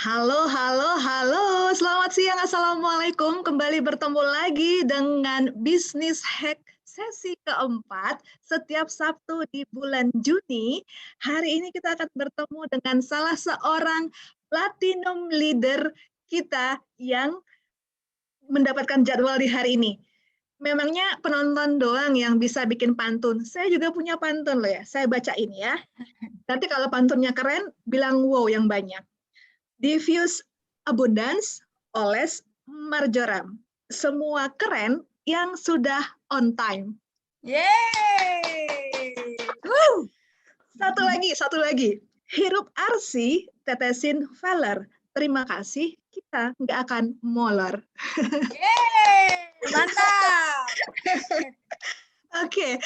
Halo, halo, halo. Selamat siang, Assalamualaikum. Kembali bertemu lagi dengan Business Hack sesi keempat setiap Sabtu di bulan Juni. Hari ini kita akan bertemu dengan salah seorang Platinum Leader kita yang mendapatkan jadwal di hari ini. Memangnya penonton doang yang bisa bikin pantun. Saya juga punya pantun loh ya. Saya bacain ya. Nanti kalau pantunnya keren, bilang wow yang banyak. Diffuse abundance, oles marjoram. Semua keren yang sudah on time. Yeay! Satu lagi. Hirup arsi, tetesin feller. Terima kasih, kita nggak akan molor. Yeay! Mantap! Oke,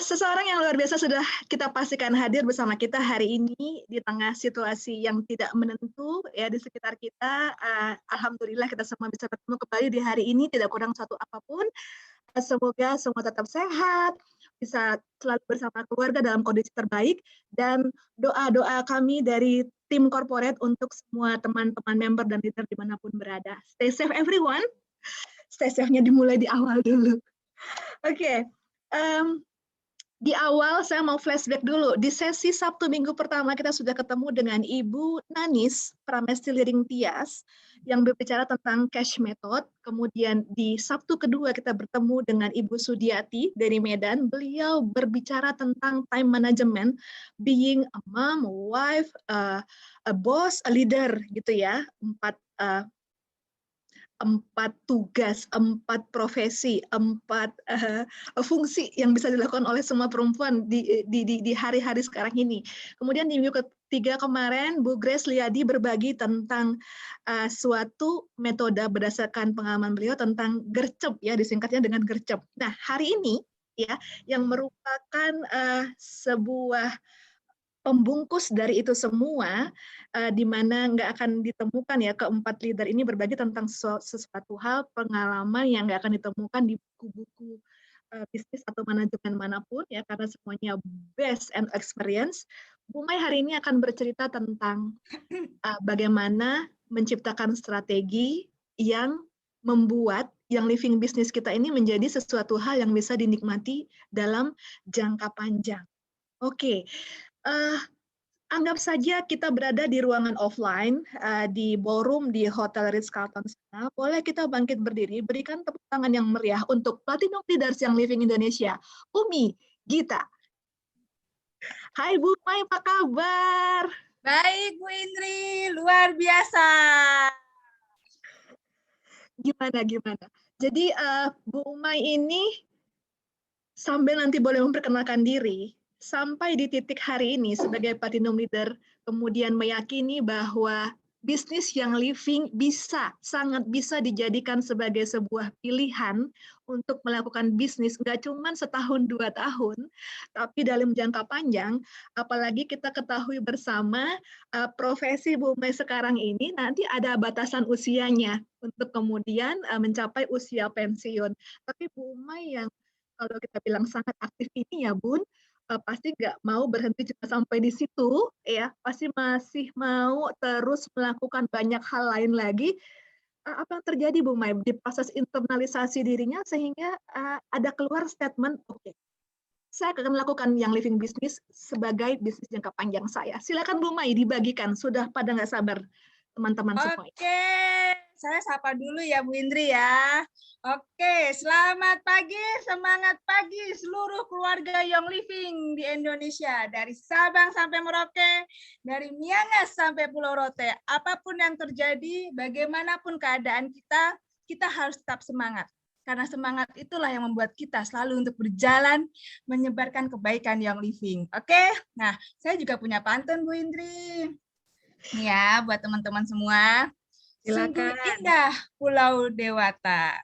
seseorang yang luar biasa sudah kita pastikan hadir bersama kita hari ini di tengah situasi yang tidak menentu ya di sekitar kita. Alhamdulillah kita semua bisa bertemu kembali di hari ini, tidak kurang satu apapun. Semoga semua tetap sehat, bisa selalu bersama keluarga dalam kondisi terbaik, dan doa-doa kami dari tim corporate untuk semua teman-teman member dan leader dimanapun berada. Stay safe everyone. Stay safe-nya dimulai di awal dulu. Oke. Di awal saya mau flashback dulu. Di sesi Sabtu minggu pertama kita sudah ketemu dengan Ibu Nanis Pramesti Liring Tias yang berbicara tentang cash method. Kemudian di Sabtu kedua kita bertemu dengan Ibu Sudiati dari Medan. Beliau berbicara tentang time management, being a mom, a wife, a boss, a leader gitu ya. Empat tugas, 4 profesi, 4 fungsi yang bisa dilakukan oleh semua perempuan di hari-hari sekarang ini. Kemudian di minggu ketiga kemarin, Bu Grace Liadi berbagi tentang suatu metode berdasarkan pengalaman beliau tentang gercep, ya disingkatnya dengan gercep. Nah, hari ini ya yang merupakan sebuah pembungkus dari itu semua, di mana nggak akan ditemukan ya keempat leader ini berbagi tentang sesuatu hal pengalaman yang nggak akan ditemukan di buku-buku bisnis atau manajemen manapun ya, karena semuanya based and experience. Bu Mai hari ini akan bercerita tentang bagaimana menciptakan strategi yang membuat yang living business kita ini menjadi sesuatu hal yang bisa dinikmati dalam jangka panjang. Oke. Anggap saja kita berada di ruangan offline, di ballroom di Hotel Ritz-Carlton sana. Boleh kita bangkit berdiri, berikan tepuk tangan yang meriah untuk Platinum Leaders yang Living Indonesia. Umi, Gita. Hai Bu Mai, apa kabar? Baik, Bu Indri. Luar biasa. Gimana? Jadi Bu Mai ini sambil nanti boleh memperkenalkan diri, sampai di titik hari ini sebagai Platinum Leader, kemudian meyakini bahwa bisnis yang living sangat bisa dijadikan sebagai sebuah pilihan untuk melakukan bisnis, nggak cuma setahun 2 tahun, tapi dalam jangka panjang, apalagi kita ketahui bersama profesi Bu Mai sekarang ini nanti ada batasan usianya untuk kemudian mencapai usia pensiun. Tapi Bu Mai yang kalau kita bilang sangat aktif ini ya Bun, pasti nggak mau berhenti juga sampai di situ, ya pasti masih mau terus melakukan banyak hal lain lagi. Apa yang terjadi Bu Mai di proses internalisasi dirinya sehingga ada keluar statement, oke, saya akan melakukan yang living business sebagai bisnis jangka panjang saya. Silakan Bu Mai dibagikan, sudah pada nggak sabar teman-teman semua. Oke, saya sapa dulu ya Bu Indri ya. Oke, selamat pagi, semangat pagi seluruh keluarga Young Living di Indonesia. Dari Sabang sampai Merauke, dari Miangas sampai Pulau Rote. Apapun yang terjadi, bagaimanapun keadaan kita, kita harus tetap semangat. Karena semangat itulah yang membuat kita selalu untuk berjalan, menyebarkan kebaikan Young Living. Oke, nah saya juga punya pantun Bu Indri. Nih ya, buat teman-teman semua. Sungguh Silakan. indah Pulau Dewata.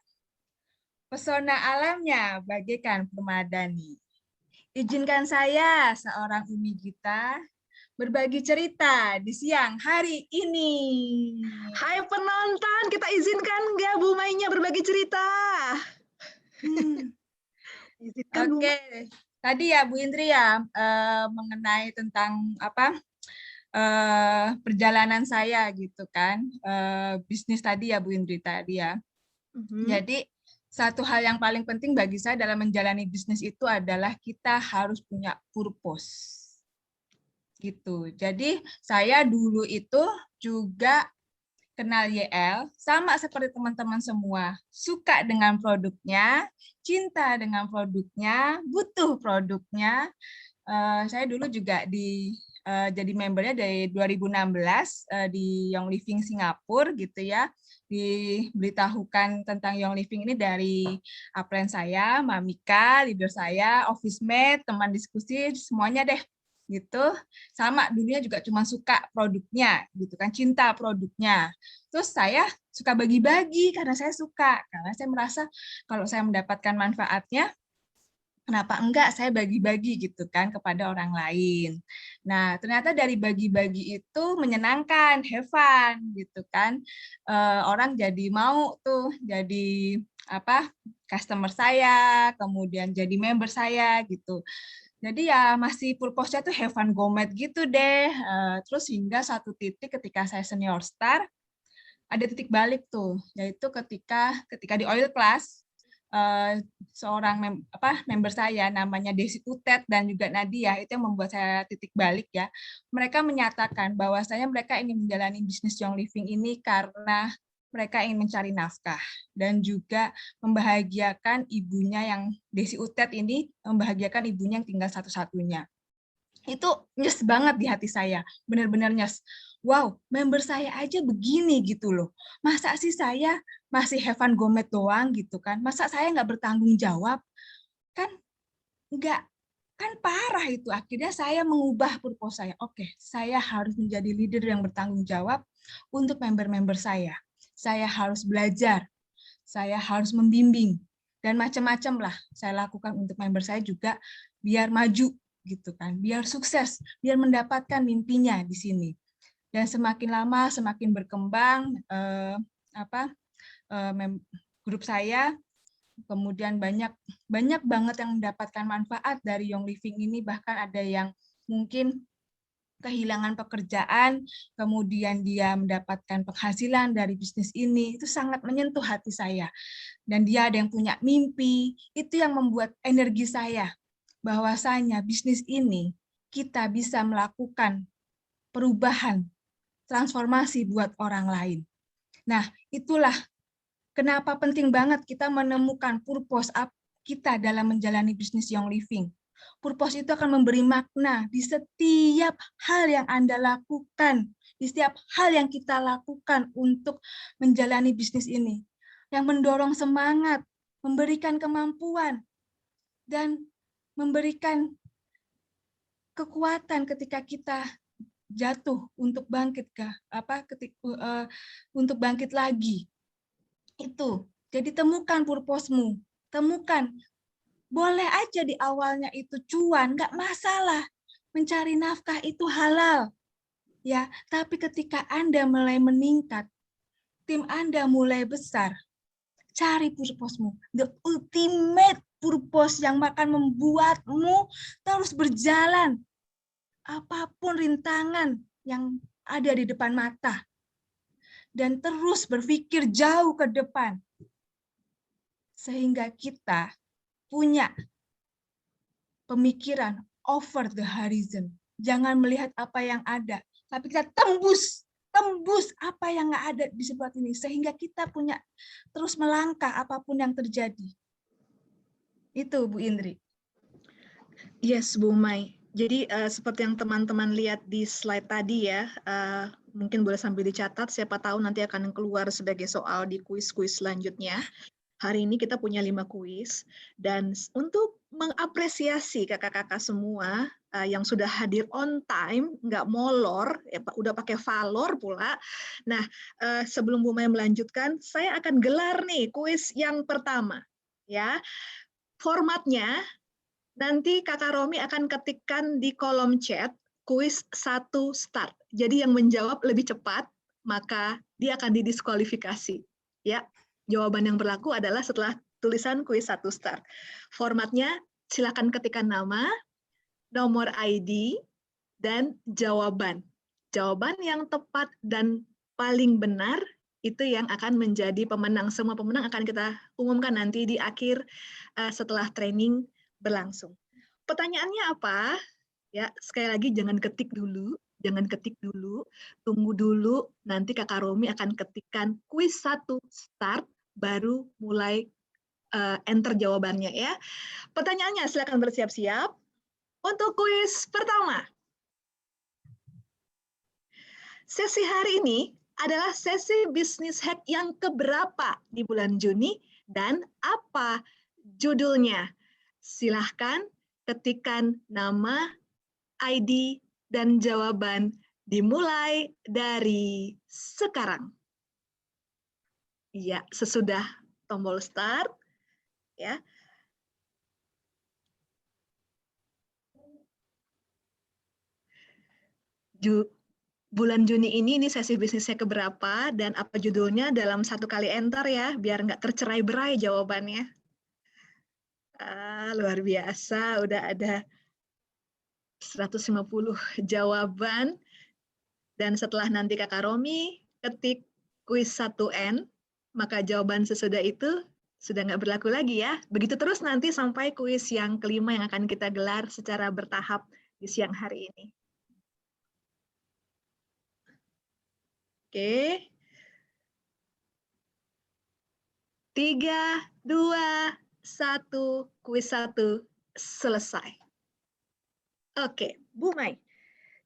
Pesona alamnya bagaikan permadani. Izinkan saya, seorang Umi Gita, berbagi cerita di siang hari ini. Hai penonton, kita izinkan nggak Bu Mainya berbagi cerita? Izinkan Bu Oke, Mai. tadi ya Bu Indri ya mengenai tentang apa perjalanan saya gitu kan, bisnis tadi ya Bu Indri tadi ya. Jadi satu hal yang paling penting bagi saya dalam menjalani bisnis itu adalah kita harus punya purpose. Gitu. Jadi saya dulu itu juga kenal YL sama seperti teman-teman semua, suka dengan produknya, cinta dengan produknya, butuh produknya. Saya dulu juga jadi membernya dari 2016 di Young Living Singapura gitu ya. Diberitahukan tentang Young Living ini dari upline saya, Mamika, leader saya, office mate, teman diskusi, semuanya deh gitu. Sama dulunya juga cuma suka produknya gitu kan, cinta produknya. Terus saya suka bagi-bagi karena saya suka, karena saya merasa kalau saya mendapatkan manfaatnya, kenapa enggak saya bagi-bagi gitu kan kepada orang lain. Nah, ternyata dari bagi-bagi itu menyenangkan, have fun gitu kan. Orang jadi mau tuh jadi apa? Customer saya, kemudian jadi member saya gitu. Jadi ya masih purpose-nya tuh have fun gourmet gitu deh. Terus hingga satu titik ketika saya senior star, ada titik balik tuh, yaitu ketika di oil class, seorang member saya namanya Desi Utet dan juga Nadia, itu yang membuat saya titik balik ya. Mereka menyatakan bahwasanya mereka ingin menjalani bisnis Young Living ini karena mereka ingin mencari nafkah dan juga membahagiakan ibunya yang Desi Utet ini, membahagiakan ibunya yang tinggal satu-satunya. Itu nyes banget di hati saya, benar-benar nyes. Wow, member saya aja begini gitu loh. Masa sih saya masih have fun gourmet doang gitu kan? Masa saya nggak bertanggung jawab? Kan nggak, kan parah itu. Akhirnya saya mengubah purpose saya. Oke, saya harus menjadi leader yang bertanggung jawab untuk member-member saya. Saya harus belajar, saya harus membimbing, dan macam-macam lah saya lakukan untuk member saya juga biar maju gitu kan, biar sukses, biar mendapatkan mimpinya di sini. Dan semakin lama semakin berkembang grup saya, kemudian banyak banget yang mendapatkan manfaat dari Young Living ini, bahkan ada yang mungkin kehilangan pekerjaan, kemudian dia mendapatkan penghasilan dari bisnis ini, itu sangat menyentuh hati saya. Dan dia ada yang punya mimpi, itu yang membuat energi saya, bahwasanya bisnis ini kita bisa melakukan perubahan, transformasi buat orang lain. Nah, itulah kenapa penting banget kita menemukan purpose kita dalam menjalani bisnis Young Living. Purpose itu akan memberi makna di setiap hal yang Anda lakukan, di setiap hal yang kita lakukan untuk menjalani bisnis ini. Yang mendorong semangat, memberikan kemampuan, dan memberikan kekuatan ketika kita jatuh untuk bangkit untuk bangkit lagi. Itu. Jadi temukan purpose-mu, temukan. Boleh aja di awalnya itu cuan, nggak masalah. Mencari nafkah itu halal. Ya, tapi ketika Anda mulai meningkat, tim Anda mulai besar, cari purpose-mu. The ultimate purpose yang akan membuatmu terus berjalan. Apapun rintangan yang ada di depan mata. Dan terus berpikir jauh ke depan. Sehingga kita punya pemikiran over the horizon. Jangan melihat apa yang ada, tapi kita tembus apa yang nggak ada di sebelah ini, sehingga kita punya terus melangkah apapun yang terjadi. Itu Bu Indri. Yes, Bu Mai. Jadi seperti yang teman-teman lihat di slide tadi ya, Mungkin boleh sambil dicatat, siapa tahu nanti akan keluar sebagai soal di kuis-kuis selanjutnya. Hari ini kita punya 5 kuis, dan untuk mengapresiasi kakak-kakak semua yang sudah hadir on time, nggak molor, ya, udah pakai valor pula. Nah, sebelum Bu Maya melanjutkan, saya akan gelar nih kuis yang pertama. Ya, formatnya nanti Kakak Romi akan ketikkan di kolom chat kuis 1 start. Jadi yang menjawab lebih cepat, maka dia akan didiskualifikasi. Ya, jawaban yang berlaku adalah setelah tulisan kuis 1 start. Formatnya silakan ketikkan nama, nomor ID, dan jawaban. Jawaban yang tepat dan paling benar itu yang akan menjadi pemenang. Semua pemenang akan kita umumkan nanti di akhir setelah training berlangsung. Pertanyaannya apa? Ya, sekali lagi jangan ketik dulu, tunggu dulu, nanti Kakak Romi akan ketikkan kuis 1 start, baru mulai enter jawabannya ya. Pertanyaannya silakan bersiap-siap. Untuk kuis pertama, sesi hari ini adalah sesi bisnis hack yang keberapa di bulan Juni dan apa judulnya? Silahkan ketikkan nama, ID, dan jawaban dimulai dari sekarang. Ya, sesudah tombol start. Ya. Bulan Juni ini sesi bisnisnya keberapa dan apa judulnya dalam 1 kali enter ya, biar nggak tercerai-berai jawabannya. Luar biasa, udah ada 150 jawaban. Dan setelah nanti Kakak Romi ketik kuis 1N, maka jawaban sesudah itu sudah nggak berlaku lagi ya. Begitu terus nanti sampai kuis yang kelima yang akan kita gelar secara bertahap di siang hari ini. Oke. 3, 2, 1, kuis 1 selesai. Oke, Bu Mai.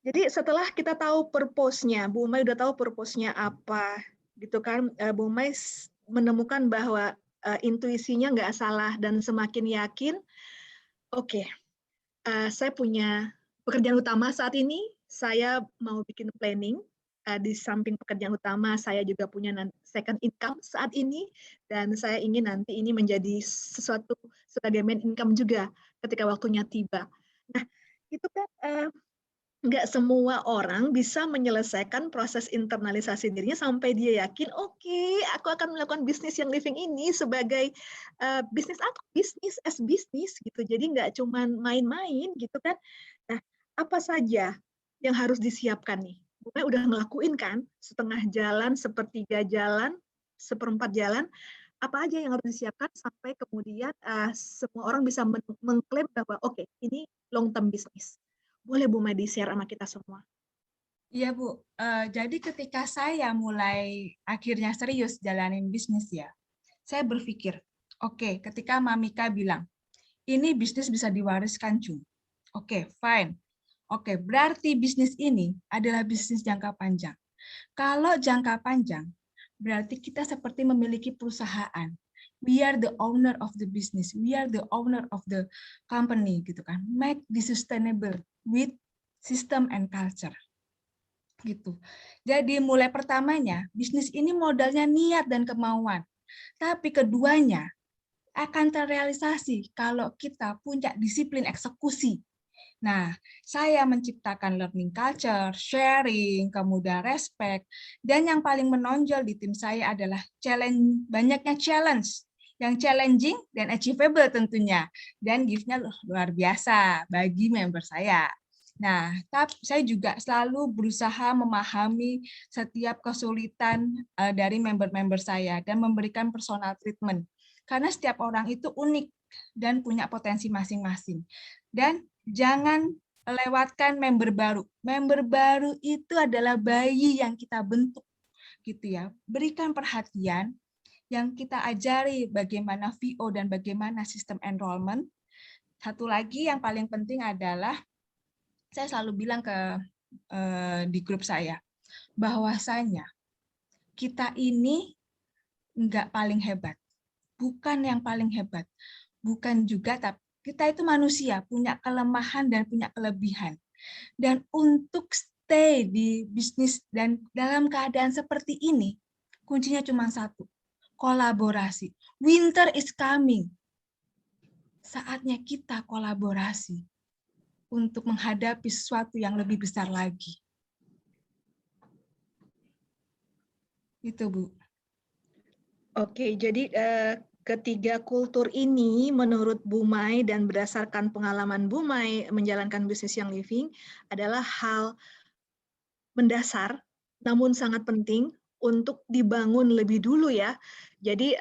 Jadi setelah kita tahu purpose-nya, Bu Mai udah tahu purpose-nya apa, gitu kan? Bu Mai menemukan bahwa intuisinya nggak salah dan semakin yakin, oke, saya punya pekerjaan utama saat ini, saya mau bikin planning, di samping pekerjaan utama saya juga punya second income saat ini, dan saya ingin nanti ini menjadi sesuatu sebagai main income juga ketika waktunya tiba. Nah, itu kan nggak semua orang bisa menyelesaikan proses internalisasi dirinya sampai dia yakin, oke, aku akan melakukan bisnis yang living ini sebagai bisnis aku, bisnis as bisnis gitu. Jadi nggak cuma main-main gitu kan. Nah, apa saja yang harus disiapkan nih? Bukan udah ngelakuin kan, setengah jalan, sepertiga jalan, seperempat jalan, apa aja yang harus disiapkan sampai kemudian semua orang bisa mengklaim bahwa oke, ini long term bisnis. Boleh Bu Madi share sama kita semua. Iya Bu, jadi ketika saya mulai akhirnya serius jalanin bisnis ya, saya berpikir, oke, ketika Mamika bilang, ini bisnis bisa diwariskan Jung. Oke, fine. Oke, berarti bisnis ini adalah bisnis jangka panjang. Kalau jangka panjang, berarti kita seperti memiliki perusahaan. We are the owner of the business. We are the owner of the company, gitu kan. Make this sustainable with system and culture. Gitu. Jadi mulai pertamanya, bisnis ini modalnya niat dan kemauan. Tapi keduanya akan terrealisasi kalau kita punya disiplin eksekusi. Nah, saya menciptakan learning culture, sharing, kemudian respect, dan yang paling menonjol di tim saya adalah banyaknya challenge, yang challenging dan achievable tentunya, dan gift-nya luar biasa bagi member saya. Nah, tapi saya juga selalu berusaha memahami setiap kesulitan dari member-member saya dan memberikan personal treatment. Karena setiap orang itu unik dan punya potensi masing-masing. Dan jangan lewatkan member baru. Member baru itu adalah bayi yang kita bentuk, gitu ya. Berikan perhatian, yang kita ajari bagaimana VO dan bagaimana sistem enrollment. Satu lagi yang paling penting adalah saya selalu bilang di grup saya, bahwasanya kita ini nggak paling hebat, bukan yang paling hebat, bukan juga, tapi kita itu manusia, punya kelemahan dan punya kelebihan. Dan untuk stay di bisnis dan dalam keadaan seperti ini, kuncinya cuma satu, kolaborasi. Winter is coming. Saatnya kita kolaborasi untuk menghadapi sesuatu yang lebih besar lagi. Itu, Bu. Oke, jadi ketiga kultur ini menurut Bu Mai dan berdasarkan pengalaman Bu Mai menjalankan bisnis Young Living adalah hal mendasar namun sangat penting untuk dibangun lebih dulu ya. Jadi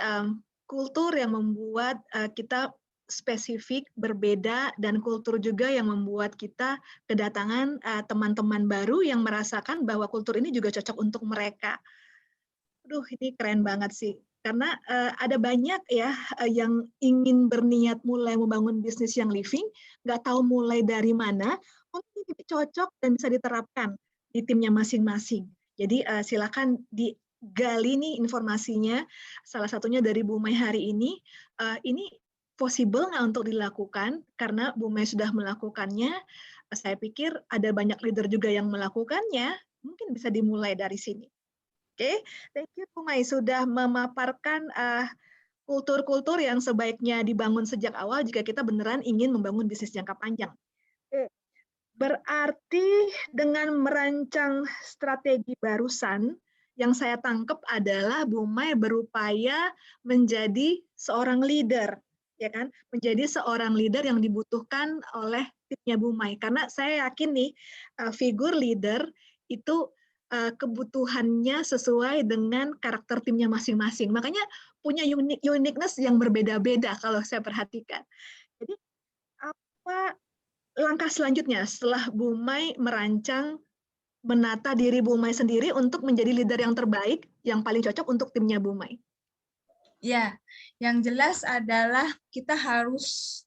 kultur yang membuat kita spesifik, berbeda, dan kultur juga yang membuat kita kedatangan teman-teman baru yang merasakan bahwa kultur ini juga cocok untuk mereka. Aduh, ini keren banget sih. Karena ada banyak ya yang ingin berniat mulai membangun bisnis yang living, nggak tahu mulai dari mana, mungkin cocok dan bisa diterapkan di timnya masing-masing. Jadi silakan digali nih informasinya. Salah satunya dari Bu Mai hari ini. Ini possible nggak untuk dilakukan? Karena Bu Mai sudah melakukannya. Saya pikir ada banyak leader juga yang melakukannya. Mungkin bisa dimulai dari sini. Oke, thank you Bu Mai sudah memaparkan kultur-kultur yang sebaiknya dibangun sejak awal jika kita beneran ingin membangun bisnis jangka panjang. Oke. Berarti dengan merancang strategi barusan, yang saya tangkap adalah Bu Mai berupaya menjadi seorang leader, ya kan? Menjadi seorang leader yang dibutuhkan oleh timnya Bu Mai. Karena saya yakin nih, figur leader itu kebutuhannya sesuai dengan karakter timnya masing-masing. Makanya punya uniqueness yang berbeda-beda kalau saya perhatikan. Jadi apa langkah selanjutnya setelah Bu Mai merancang menata diri Bu Mai sendiri untuk menjadi leader yang terbaik, yang paling cocok untuk timnya Bu Mai? Ya, yang jelas adalah kita harus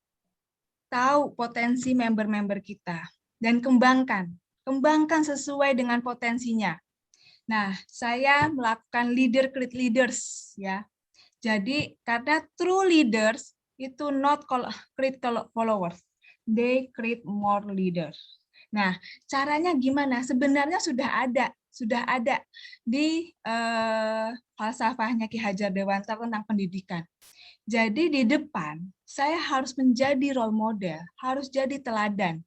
tahu potensi member-member kita dan kembangkan sesuai dengan potensinya. Nah, saya melakukan leader create leaders ya. Jadi karena true leaders itu not create followers, they create more leaders. Nah, caranya gimana? Sebenarnya sudah ada di falsafahnya Ki Hajar Dewantara tentang pendidikan. Jadi di depan saya harus menjadi role model, harus jadi teladan.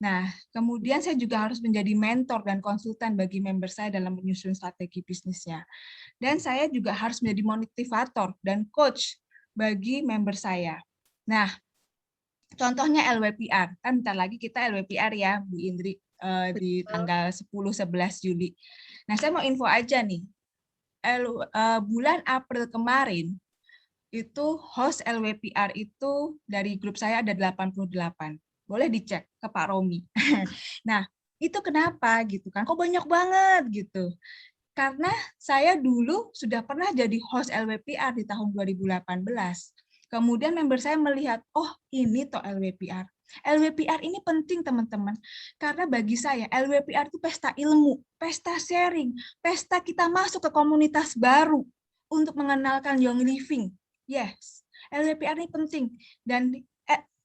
Nah, kemudian saya juga harus menjadi mentor dan konsultan bagi member saya dalam menyusun strategi bisnisnya. Dan saya juga harus menjadi motivator dan coach bagi member saya. Nah, contohnya LWPR. Kan bentar lagi kita LWPR ya, Bu Indri, di tanggal 10-11 Juli. Nah, saya mau info aja nih. Bulan April kemarin, itu host LWPR itu dari grup saya ada 88. Boleh dicek ke Pak Romi. Nah, itu kenapa gitu kan? Kok banyak banget gitu. Karena saya dulu sudah pernah jadi host LWPR di tahun 2018. Kemudian member saya melihat, oh ini toh LWPR. LWPR ini penting teman-teman. Karena bagi saya LWPR itu pesta ilmu, pesta sharing, pesta kita masuk ke komunitas baru untuk mengenalkan Young Living. Yes, LWPR ini penting. Dan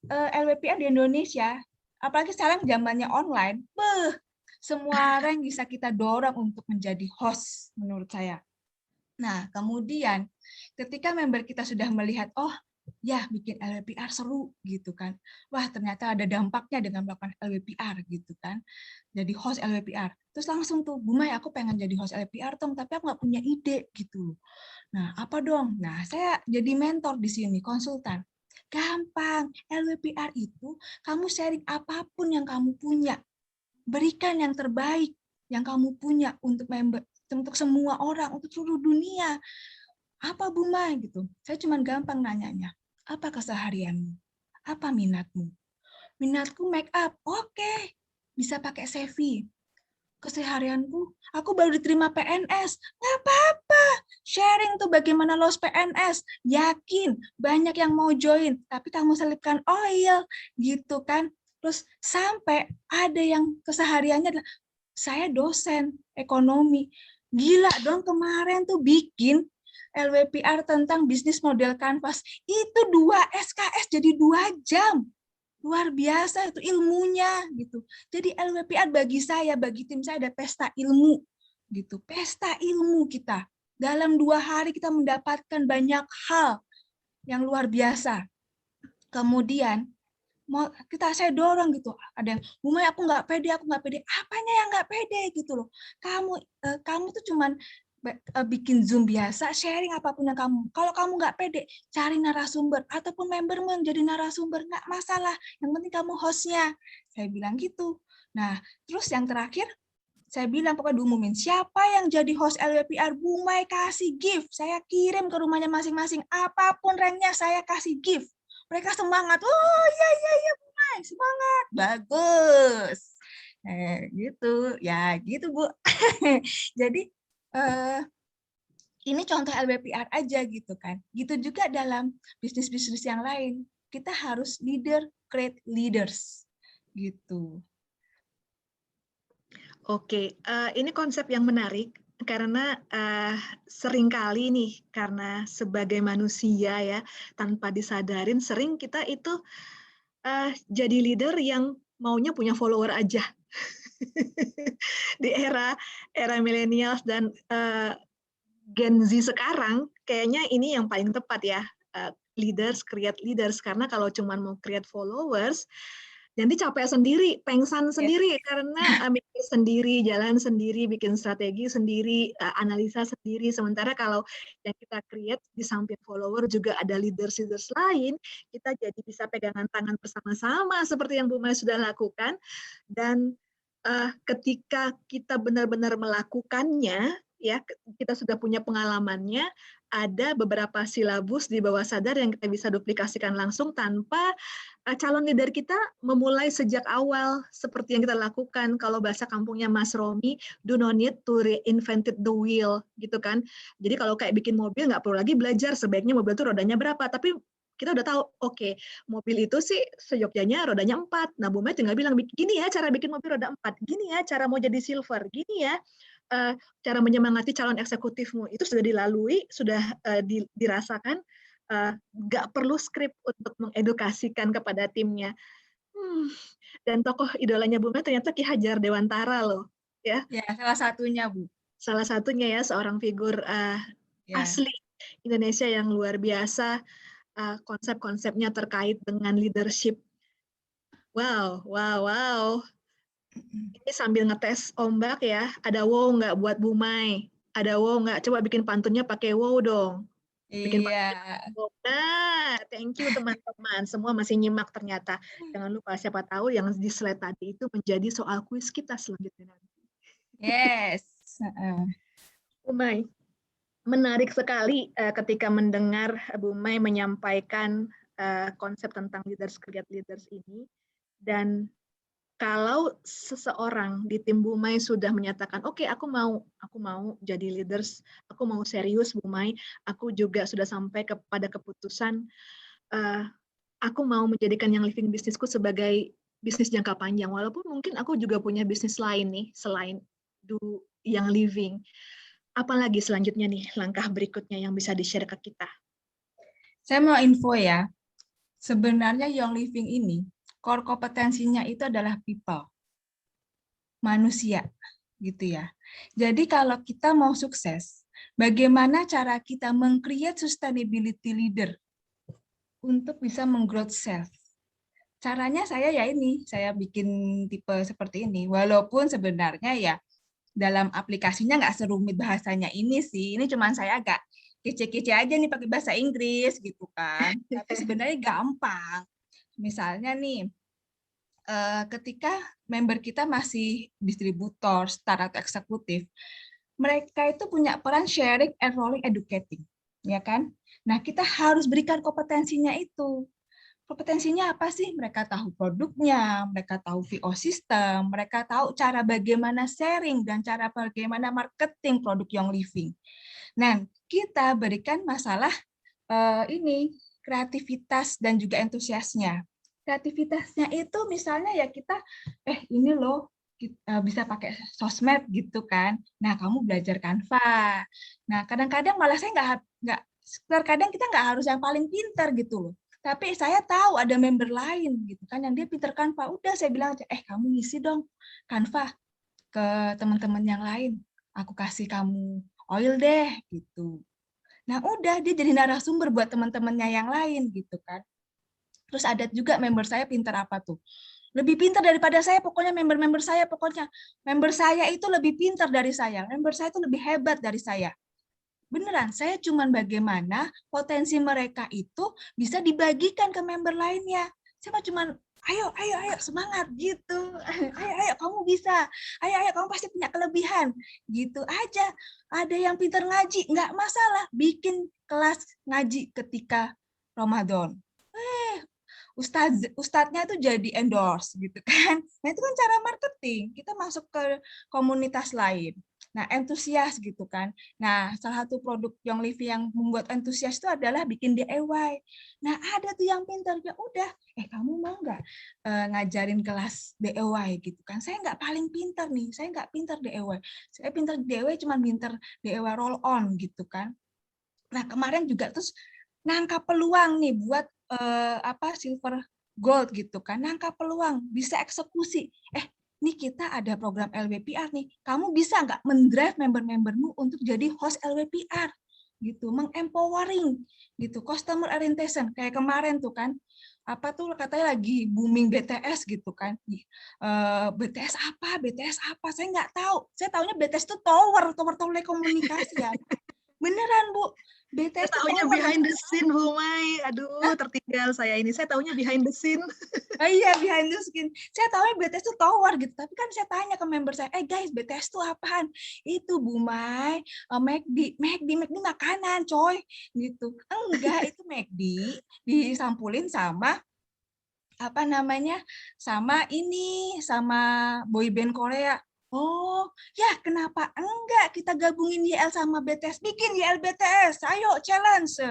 LWPR di Indonesia, apalagi sekarang zamannya online, semua orang bisa kita dorong untuk menjadi host menurut saya. Nah, kemudian ketika member kita sudah melihat, oh ya bikin LWPR seru gitu kan. Wah, ternyata ada dampaknya dengan melakukan LWPR gitu kan. Jadi host LWPR. Terus langsung tuh, Bu Mai, aku pengen jadi host LWPR Tong, tapi aku nggak punya ide gitu. Nah, apa dong? Nah, saya jadi mentor di sini, konsultan. Gampang, LWPR itu kamu sharing apapun yang kamu punya. Berikan yang terbaik yang kamu punya untuk member, untuk semua orang, untuk seluruh dunia. Apa Bu Mai gitu? Saya cuma gampang nanyanya. Apa keseharianmu? Apa minatmu? Minatku make up. Oke. Bisa pakai CV. Keseharianku, aku baru diterima PNS. Nggak apa-apa. Sharing tuh bagaimana lolos PNS. Yakin banyak yang mau join, tapi kamu selipkan oil gitu kan. Terus sampai ada yang kesehariannya adalah Saya dosen ekonomi. Gila dong, kemarin tuh bikin LWPR tentang bisnis model kanvas. Itu 2 SKS jadi 2 jam. Luar biasa itu ilmunya gitu. Jadi LWPR bagi saya, bagi tim saya ada pesta ilmu gitu. Pesta ilmu kita. Dalam 2 hari kita mendapatkan banyak hal yang luar biasa. Kemudian saya dorong gitu. Ada yang, Bu Mai, aku nggak pede. Apanya yang nggak pede gitu loh. Kamu tuh cuman bikin Zoom biasa, sharing apapun yang kamu. Kalau kamu nggak pede, cari narasumber ataupun membermu yang jadi narasumber, nggak masalah. Yang penting kamu hostnya. Saya bilang gitu. Nah, terus yang terakhir, saya bilang pokoknya diumumin, siapa yang jadi host LWPR, Bu Mai kasih gift. Saya kirim ke rumahnya masing-masing. Apapun ranknya saya kasih gift. Mereka semangat. Oh iya Bu Mai, semangat. Bagus. Gitu. Ya gitu Bu. Jadi ini contoh LWPR aja gitu kan. Gitu juga dalam bisnis-bisnis yang lain. Kita harus leader, create leaders. Gitu. Oke, ini konsep yang menarik karena seringkali nih, karena sebagai manusia ya, tanpa disadarin sering kita itu jadi leader yang maunya punya follower aja. Di era millennials dan Gen Z sekarang, kayaknya ini yang paling tepat ya, leaders, create leaders. Karena kalau cuma mau create followers, nanti capek sendiri, pengsan sendiri, karena mikir sendiri, jalan sendiri, bikin strategi sendiri, analisa sendiri. Sementara kalau yang kita create di samping follower juga ada leaders-leaders lain, kita jadi bisa pegangan tangan bersama-sama seperti yang Bu Mai sudah lakukan. Dan ketika kita benar-benar melakukannya, ya kita sudah punya pengalamannya, ada beberapa silabus di bawah sadar yang kita bisa duplikasikan langsung tanpa calon leader kita memulai sejak awal seperti yang kita lakukan. Kalau bahasa kampungnya Mas Romi, do not need to reinvent the wheel gitu kan. Jadi kalau kayak bikin mobil nggak perlu lagi belajar sebaiknya mobil itu rodanya berapa, tapi kita udah tahu, oke, mobil itu sih seyogyanya rodanya 4. Nah, Bu Mai tinggal bilang, gini ya cara bikin mobil roda 4, gini ya cara mau jadi silver, gini ya cara menyemangati calon eksekutifmu. Itu sudah dilalui, sudah dirasakan, nggak perlu skrip untuk mengedukasikan kepada timnya. Dan tokoh idolanya Bu Mai ternyata Ki Hajar Dewantara loh. Ya, salah satunya Bu. Salah satunya ya, seorang figur asli Indonesia yang luar biasa. Konsep-konsepnya terkait dengan leadership. Wow. Ini sambil ngetes ombak ya, ada wow nggak buat Bu Mai? Ada wow nggak? Coba bikin pantunnya pakai wow dong. Bikin Iya. wow. Nah, thank you teman-teman. Semua masih nyimak ternyata. Jangan lupa siapa tahu yang di slide tadi itu menjadi soal kuis kita selanjutnya nanti. Yes. Bu Mai, menarik sekali ketika mendengar Bu Mai menyampaikan konsep tentang leaders create leaders ini. Dan kalau seseorang di tim Bu Mai sudah menyatakan, oke, aku mau jadi leaders, aku mau serius Bu Mai, aku juga sudah sampai kepada keputusan, aku mau menjadikan Young Living bisnisku sebagai bisnis jangka panjang, walaupun mungkin aku juga punya bisnis lain nih, selain Young Living. Apalagi selanjutnya nih, langkah berikutnya yang bisa di-share ke kita? Saya mau info ya, sebenarnya Young Living ini, core kompetensinya itu adalah people, manusia, gitu ya. Jadi kalau kita mau sukses, bagaimana cara kita meng-create sustainability leader untuk bisa meng-growth self? Caranya saya bikin tipe seperti ini, walaupun sebenarnya ya dalam aplikasinya nggak serumit bahasanya ini sih, ini cuman saya agak kece-kece aja nih pakai bahasa Inggris gitu kan, tapi sebenarnya gampang. Misalnya nih, ketika member kita masih distributor, start atau eksekutif, mereka itu punya peran sharing, enrolling, educating, ya kan? Nah, kita harus berikan kompetensinya itu. Kompetensinya apa sih? Mereka tahu produknya, mereka tahu VO system, mereka tahu cara bagaimana sharing dan cara bagaimana marketing produk Young Living. Nah, kita berikan masalah ini kreativitas dan juga entusiasnya. Kreativitasnya itu misalnya ya kita, ini loh bisa pakai sosmed gitu kan. Nah, kamu belajar Canva. Nah, kadang-kadang malah saya nggak terkadang kita nggak harus yang paling pintar gitu loh. Tapi saya tahu ada member lain gitu kan yang dia pintar Canva. Udah saya bilang aja, kamu ngisi dong Canva ke teman-teman yang lain. Aku kasih kamu oil deh gitu. Nah, udah dia jadi narasumber buat teman-temannya yang lain gitu kan. Terus ada juga member saya pintar apa tuh? Lebih pintar daripada saya, pokoknya member-member saya, pokoknya member saya itu lebih pintar dari saya, member saya itu lebih hebat dari saya. Beneran, saya cuman bagaimana potensi mereka itu bisa dibagikan ke member lainnya. Saya cuman, ayo, ayo, ayo, semangat gitu. Ayo, ayo, kamu bisa. Ayo, ayo, kamu pasti punya kelebihan. Gitu aja. Ada yang pintar ngaji, nggak masalah. Bikin kelas ngaji ketika Ramadan. Ustadznya tuh jadi endorse gitu kan. Nah itu kan cara marketing, kita masuk ke komunitas lain. Nah antusias gitu kan. Nah salah satu produk Young Living yang membuat antusias itu adalah bikin DIY. Nah ada tuh yang pintar, ya udah, kamu mau nggak ngajarin kelas DIY gitu kan. Saya nggak paling pintar nih, saya nggak pintar DIY. Saya pintar DIY cuma pintar DIY roll on gitu kan. Nah kemarin juga terus nangkap peluang nih buat silver gold gitu kan, nangkap peluang bisa eksekusi. Nih kita ada program LWPR nih, kamu bisa nggak mendrive member-membermu untuk jadi host LWPR gitu, mengempowering gitu, customer orientation kayak kemarin tuh kan, apa tuh katanya lagi booming BTS gitu kan, BTS apa, saya nggak tahu, saya tahunya BTS itu tower telekomunikasi ya, beneran Bu. Saya BTS itu taunya tower. behind the scene, Bu Mai. Aduh, tertinggal saya ini. Saya taunya behind the scene. Oh iya, behind the scene. Saya tahu BTS itu tower gitu, tapi kan saya tanya ke member saya, guys, BTS itu apaan? Itu Bu Mai, McD makanan, coy. Gitu. Enggak, itu McD disampulin sama apa namanya? Sama boyband Korea. Oh, ya kenapa enggak kita gabungin YL sama BTS, bikin YL BTS, ayo challenge,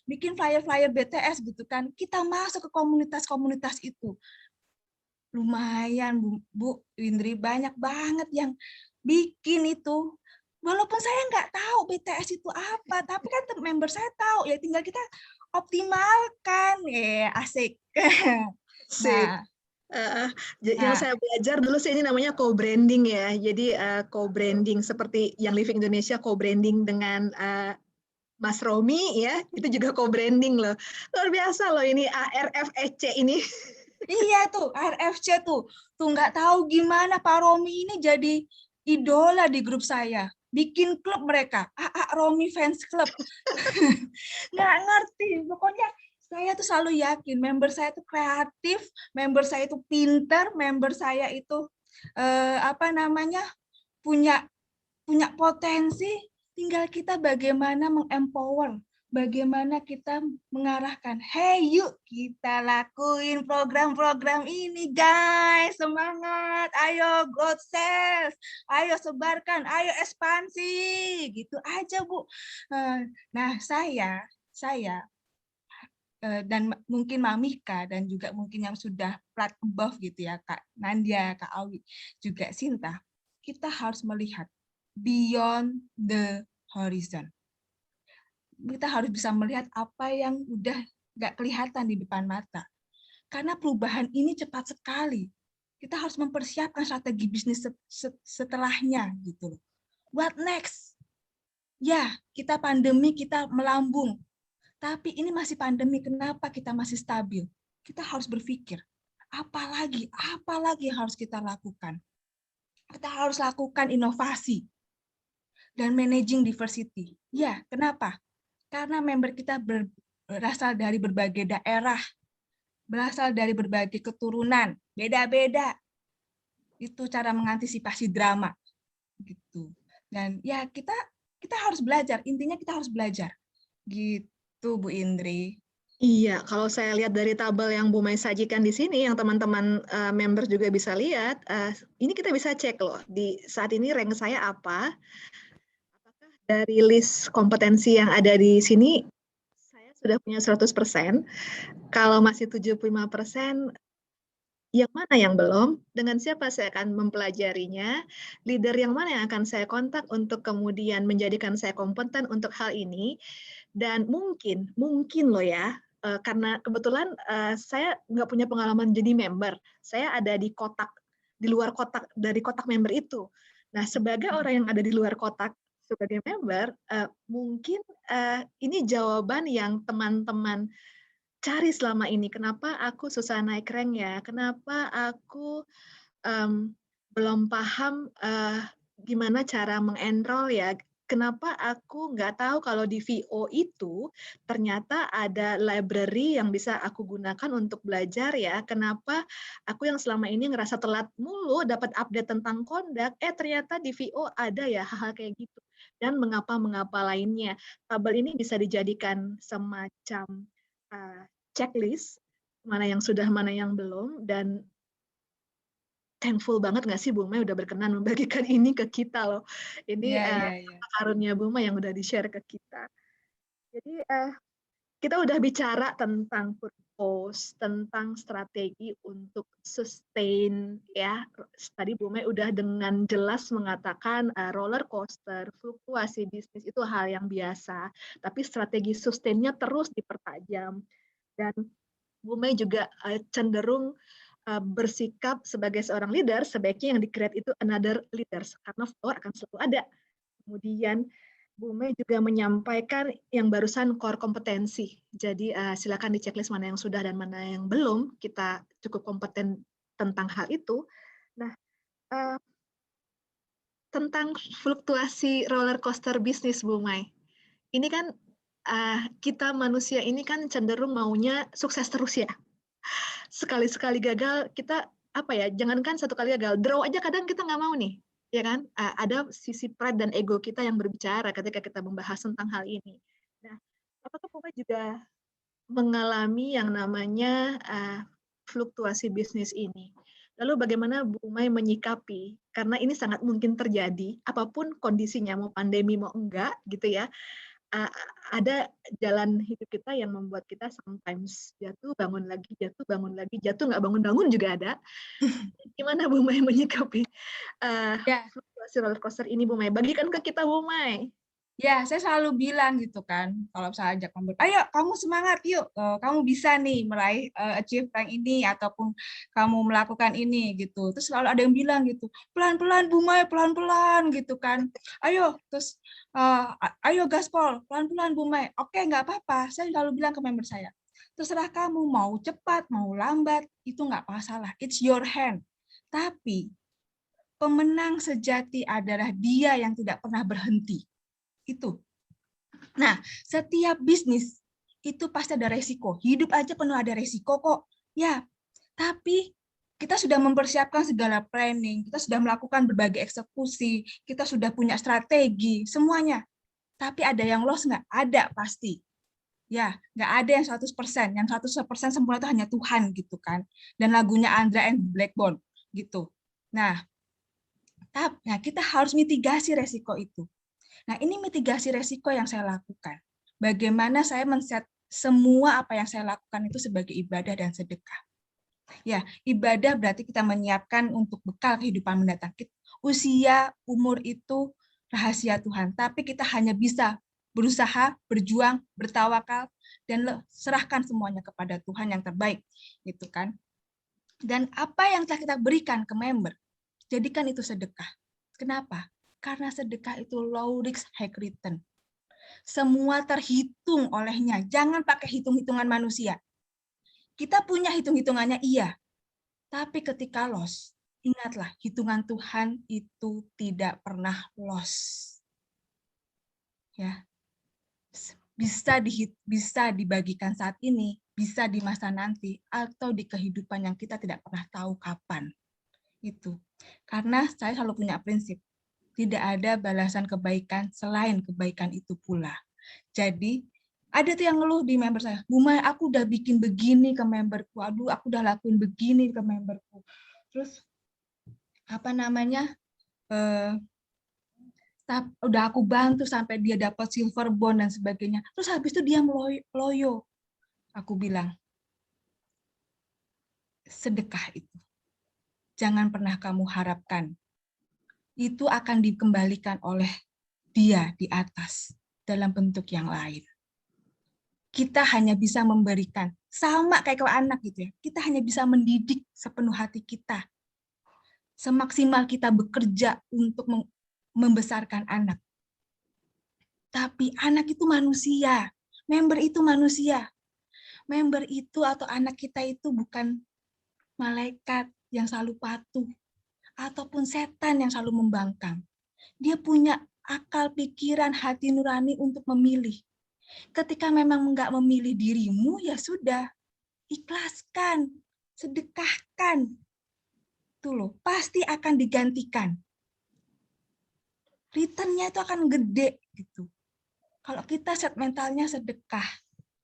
bikin flyer-flyer BTS gitu kan, kita masuk ke komunitas-komunitas itu. Lumayan Bu Indri, banyak banget yang bikin itu. Walaupun saya nggak tahu BTS itu apa, tapi kan member saya tahu, ya tinggal kita optimalkan, asik. Sip. Nah, Yang nah, saya belajar dulu sih ini namanya co-branding ya. Jadi co-branding seperti yang Living Indonesia co-branding dengan Mas Romi ya, itu juga co-branding loh. Luar biasa loh ini ARFEC ini. iya tuh RFC tuh nggak tahu gimana Pak Romi ini jadi idola di grup saya. Bikin klub mereka, AA Romi Fans Club. Nggak ngerti, pokoknya saya tuh selalu yakin member saya itu kreatif, member saya itu pintar, member saya itu punya punya potensi, tinggal kita bagaimana mengempower, bagaimana kita mengarahkan. Hey, yuk kita lakuin program-program ini, guys. Semangat, ayo growth sales, ayo sebarkan, ayo ekspansi, gitu aja, Bu. Nah, saya dan mungkin Mamika dan juga mungkin yang sudah plat above gitu ya, Kak Nandia, Kak Awi, juga Sinta, kita harus melihat beyond the horizon. Kita harus bisa melihat apa yang udah nggak kelihatan di depan mata. Karena perubahan ini cepat sekali. Kita harus mempersiapkan strategi bisnis setelahnya gitu. What next? Ya, kita pandemi, kita melambung. Tapi ini masih pandemi, kenapa kita masih stabil? Kita harus berpikir, apa lagi yang harus kita lakukan? Kita harus lakukan inovasi dan managing diversity. Ya, kenapa? Karena member kita berasal dari berbagai daerah, berasal dari berbagai keturunan, beda-beda. Itu cara mengantisipasi drama gitu. Dan ya kita harus belajar, intinya kita harus belajar. Gitu Bu Indri. Iya, kalau saya lihat dari tabel yang Bu Mai sajikan di sini, yang teman-teman member juga bisa lihat, ini kita bisa cek loh, di saat ini rank saya apa, apakah dari list kompetensi yang ada di sini, saya sudah punya 100%, kalau masih 75%, yang mana yang belum, dengan siapa saya akan mempelajarinya, leader yang mana yang akan saya kontak untuk kemudian menjadikan saya kompeten untuk hal ini, dan mungkin loh ya, karena kebetulan saya nggak punya pengalaman jadi member, saya ada di luar kotak dari kotak member itu. Nah, sebagai orang yang ada di luar kotak sebagai member, mungkin ini jawaban yang teman-teman cari selama ini, kenapa aku susah naik rank ya, kenapa aku belum paham gimana cara mengenroll ya, kenapa aku nggak tahu kalau di VO itu ternyata ada library yang bisa aku gunakan untuk belajar ya, kenapa aku yang selama ini ngerasa telat mulu dapat update tentang kondak, ternyata di VO ada ya hal-hal kayak gitu, dan mengapa-mengapa lainnya. Tabel ini bisa dijadikan semacam checklist, mana yang sudah, mana yang belum, dan thankful banget nggak sih Bu Mai udah berkenan membagikan ini ke kita loh. Ini Iya, iya, iya. karunia Bu Mai yang udah di-share ke kita. Jadi kita udah bicara tentang purpose, tentang strategi untuk sustain ya. Tadi Bu Mai udah dengan jelas mengatakan roller coaster, fluktuasi bisnis itu hal yang biasa, tapi strategi sustainnya terus dipertajam. Dan Bu Mai juga cenderung bersikap sebagai seorang leader, sebaiknya yang di-create itu another leaders, karena follower akan selalu ada. Kemudian Bu Mei juga menyampaikan yang barusan core kompetensi. Jadi silakan di checklist mana yang sudah dan mana yang belum. Kita cukup kompeten tentang hal itu. Nah, tentang fluktuasi roller coaster bisnis Bu Mei. Ini kan kita manusia ini kan cenderung maunya sukses terus ya. Sekali-sekali gagal kita apa ya, jangankan satu kali gagal, draw aja kadang kita nggak mau nih, ya kan? Ada sisi pride dan ego kita yang berbicara ketika kita membahas tentang hal ini. Nah, apakah Puma juga mengalami yang namanya fluktuasi bisnis ini? Lalu bagaimana Bu Mai menyikapi? Karena ini sangat mungkin terjadi, apapun kondisinya, mau pandemi mau enggak, gitu ya. Ada jalan hidup kita yang membuat kita sometimes jatuh bangun lagi, jatuh nggak bangun-bangun juga ada. Gimana Bu Mai menyikapi Ya, fluktuasi roller coaster ini Bu Mai? Bagikan ke kita Bu Mai. ya, saya selalu bilang gitu kan, kalau saya ajak ngobrol, ayo kamu semangat, yuk, kamu bisa nih meraih achieve rank ini ataupun kamu melakukan ini gitu. Terus selalu ada yang bilang gitu, pelan-pelan Bu Mai, pelan-pelan gitu kan. Ayo, terus ayo gaspol, pelan-pelan Bu Mai. Oke, nggak apa-apa. Saya selalu bilang ke member saya, terserah kamu mau cepat, mau lambat, itu nggak masalah. It's your hand. Tapi pemenang sejati adalah dia yang tidak pernah berhenti. Itu. Nah, setiap bisnis itu pasti ada resiko. Hidup aja penuh ada resiko kok. Ya, tapi kita sudah mempersiapkan segala planning, kita sudah melakukan berbagai eksekusi, kita sudah punya strategi, semuanya. Tapi ada yang loss nggak? Ada pasti. Ya, nggak ada yang 100%. Yang 100% sempurna itu hanya Tuhan gitu kan. Dan lagunya Andra and Blackbone gitu. Nah, kita harus mitigasi resiko itu. Nah, ini mitigasi resiko yang saya lakukan. Bagaimana saya men-set semua apa yang saya lakukan itu sebagai ibadah dan sedekah. Ya, ibadah berarti kita menyiapkan untuk bekal kehidupan mendatang. Usia, umur itu rahasia Tuhan, tapi kita hanya bisa berusaha, berjuang, bertawakal, dan serahkan semuanya kepada Tuhan yang terbaik, gitu kan. Dan apa yang telah kita berikan ke member, jadikan itu sedekah. Kenapa? Karena sedekah itu low risk, high return. Semua terhitung olehnya. Jangan pakai hitung-hitungan manusia. Kita punya hitung-hitungannya, iya. Tapi ketika loss, ingatlah, hitungan Tuhan itu tidak pernah loss. Ya, bisa dibagikan saat ini, bisa di masa nanti, atau di kehidupan yang kita tidak pernah tahu kapan. Itu. Karena saya selalu punya prinsip, tidak ada balasan kebaikan selain kebaikan itu pula. Jadi, ada tuh yang ngeluh di member saya, Bu Mai, aku udah bikin begini ke memberku, aduh aku udah lakuin begini ke memberku. Terus, apa namanya, udah aku bantu sampai dia dapat silver bond dan sebagainya. Terus habis itu dia meloyo. Aku bilang, sedekah itu. Jangan pernah kamu harapkan itu akan dikembalikan oleh Dia di atas dalam bentuk yang lain. Kita hanya bisa memberikan, sama kayak ke anak gitu ya. Kita hanya bisa mendidik sepenuh hati kita. Semaksimal kita bekerja untuk membesarkan anak. Tapi anak itu manusia, member itu manusia. Member itu atau anak kita itu bukan malaikat yang selalu patuh ataupun setan yang selalu membangkang. Dia punya akal, pikiran, hati nurani untuk memilih. Ketika memang nggak memilih dirimu, ya sudah, ikhlaskan, sedekahkan. Tuh loh, pasti akan digantikan. Return-nya itu akan gede gitu. Kalau kita set mentalnya sedekah,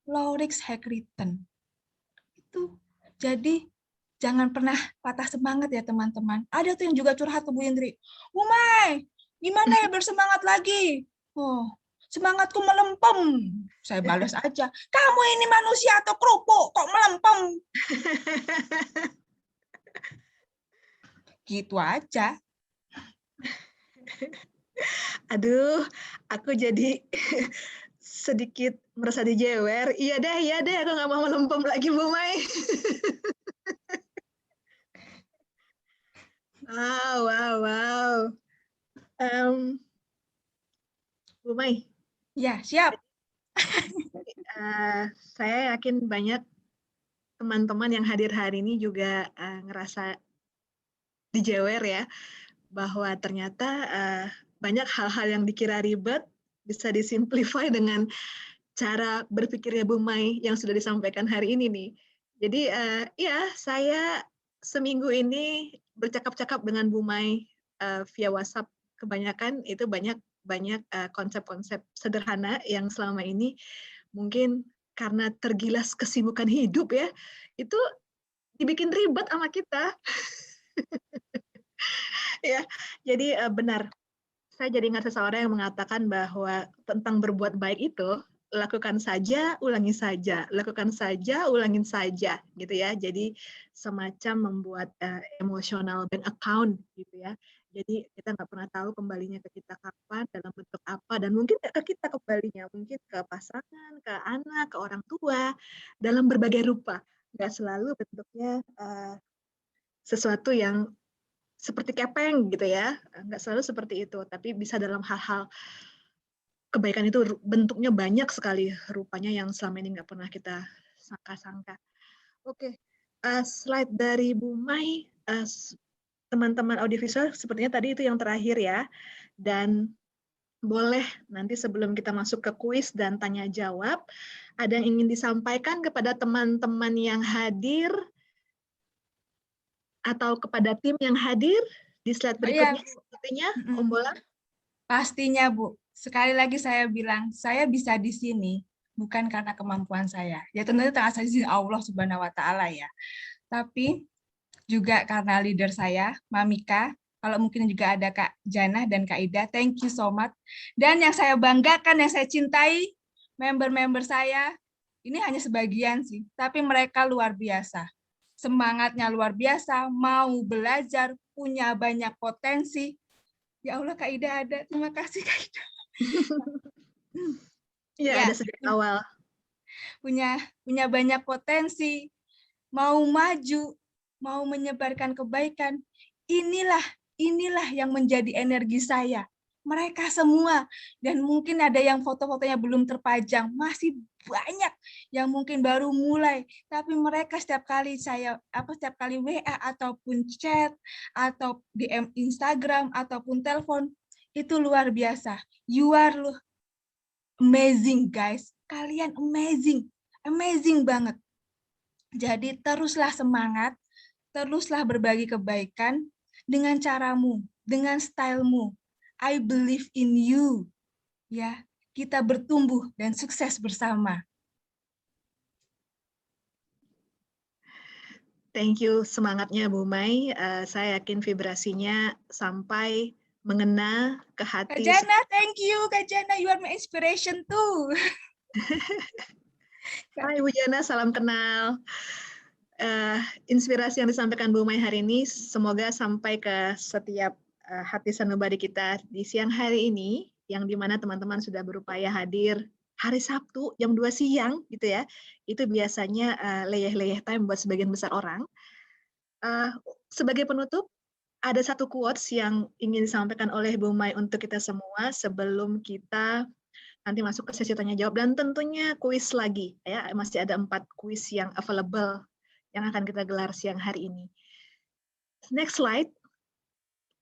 low risk high return. Itu. Jadi jangan pernah patah semangat ya teman-teman. Ada tuh yang juga curhat ke Bu Indri. Bu Mai, gimana ya bersemangat lagi? Oh, semangatku melempem. Saya balas aja, kamu ini manusia atau kerupuk, kok melempem? Gitu aja. Aduh, aku jadi sedikit merasa dijewer. Iya deh, aku nggak mau melempem lagi, Bu Mai. Wow. Bu Mai. Ya, siap. Saya yakin banyak teman-teman yang hadir hari ini juga ngerasa dijewer ya, bahwa ternyata banyak hal-hal yang dikira ribet bisa disimplify dengan cara berpikirnya Bu Mai yang sudah disampaikan hari ini nih. Jadi ya saya seminggu ini bercakap-cakap dengan Bu Mai via WhatsApp, kebanyakan itu banyak konsep-konsep sederhana yang selama ini mungkin karena tergilas kesibukan hidup ya, itu dibikin ribet sama kita. Ya, jadi benar. Saya jadi ingat seseorang yang mengatakan bahwa tentang berbuat baik itu, lakukan saja, ulangin saja, lakukan saja, ulangin saja, gitu ya. Jadi semacam membuat emotional bank account, gitu ya. Jadi kita nggak pernah tahu kembalinya ke kita kapan, dalam bentuk apa, dan mungkin ke kita kembalinya, mungkin ke pasangan, ke anak, ke orang tua, dalam berbagai rupa. Nggak selalu bentuknya sesuatu yang seperti kepeng gitu ya, nggak selalu seperti itu, tapi bisa dalam hal-hal kebaikan itu bentuknya banyak sekali rupanya yang selama ini nggak pernah kita sangka-sangka. Oke, slide dari Bu Mai, teman-teman audiovisual sepertinya tadi itu yang terakhir ya, dan boleh nanti sebelum kita masuk ke kuis dan tanya jawab, ada yang ingin disampaikan kepada teman-teman yang hadir atau kepada tim yang hadir di slide berikutnya, sepertinya Om Bola. Pastinya Bu, sekali lagi saya bilang, saya bisa di sini bukan karena kemampuan saya. Ya tentunya atas izin Allah Subhanahu wa taala ya. Tapi juga karena leader saya, Mamika, kalau mungkin juga ada Kak Jana dan Kak Ida, thank you so much. Dan yang saya banggakan, yang saya cintai, member-member saya, ini hanya sebagian sih, tapi mereka luar biasa. Semangatnya luar biasa, mau belajar, punya banyak potensi. Ya Allah, Kak Ida ada. Terima kasih, Kak Ida. Ya, ada sejak awal. Punya banyak potensi, mau maju, mau menyebarkan kebaikan. Inilah yang menjadi energi saya. Mereka semua, dan mungkin ada yang foto-fotonya belum terpajang, masih banyak yang mungkin baru mulai, tapi mereka setiap kali WA ataupun chat atau DM Instagram ataupun telepon itu luar biasa. You are amazing guys, kalian amazing banget. Jadi teruslah semangat, teruslah berbagi kebaikan dengan caramu, dengan stylemu. I believe in you. Ya, kita bertumbuh dan sukses bersama. Thank you semangatnya Bu Mai. Saya yakin vibrasinya sampai mengena ke hati. Kak Jana, thank you. Kak Jana, you are my inspiration too. Hai Bu Jana, salam kenal. inspirasi yang disampaikan Bu Mai hari ini semoga sampai ke setiap hati sanubari kita di siang hari ini, yang dimana teman-teman sudah berupaya hadir hari Sabtu jam 2 siang gitu ya. Itu biasanya leyeh-leyeh time buat sebagian besar orang. Sebagai penutup, ada satu quotes yang ingin disampaikan oleh Bu Mai untuk kita semua sebelum kita nanti masuk ke sesi tanya jawab, dan tentunya kuis lagi ya, masih ada 4 kuis yang available yang akan kita gelar siang hari ini. Next slide.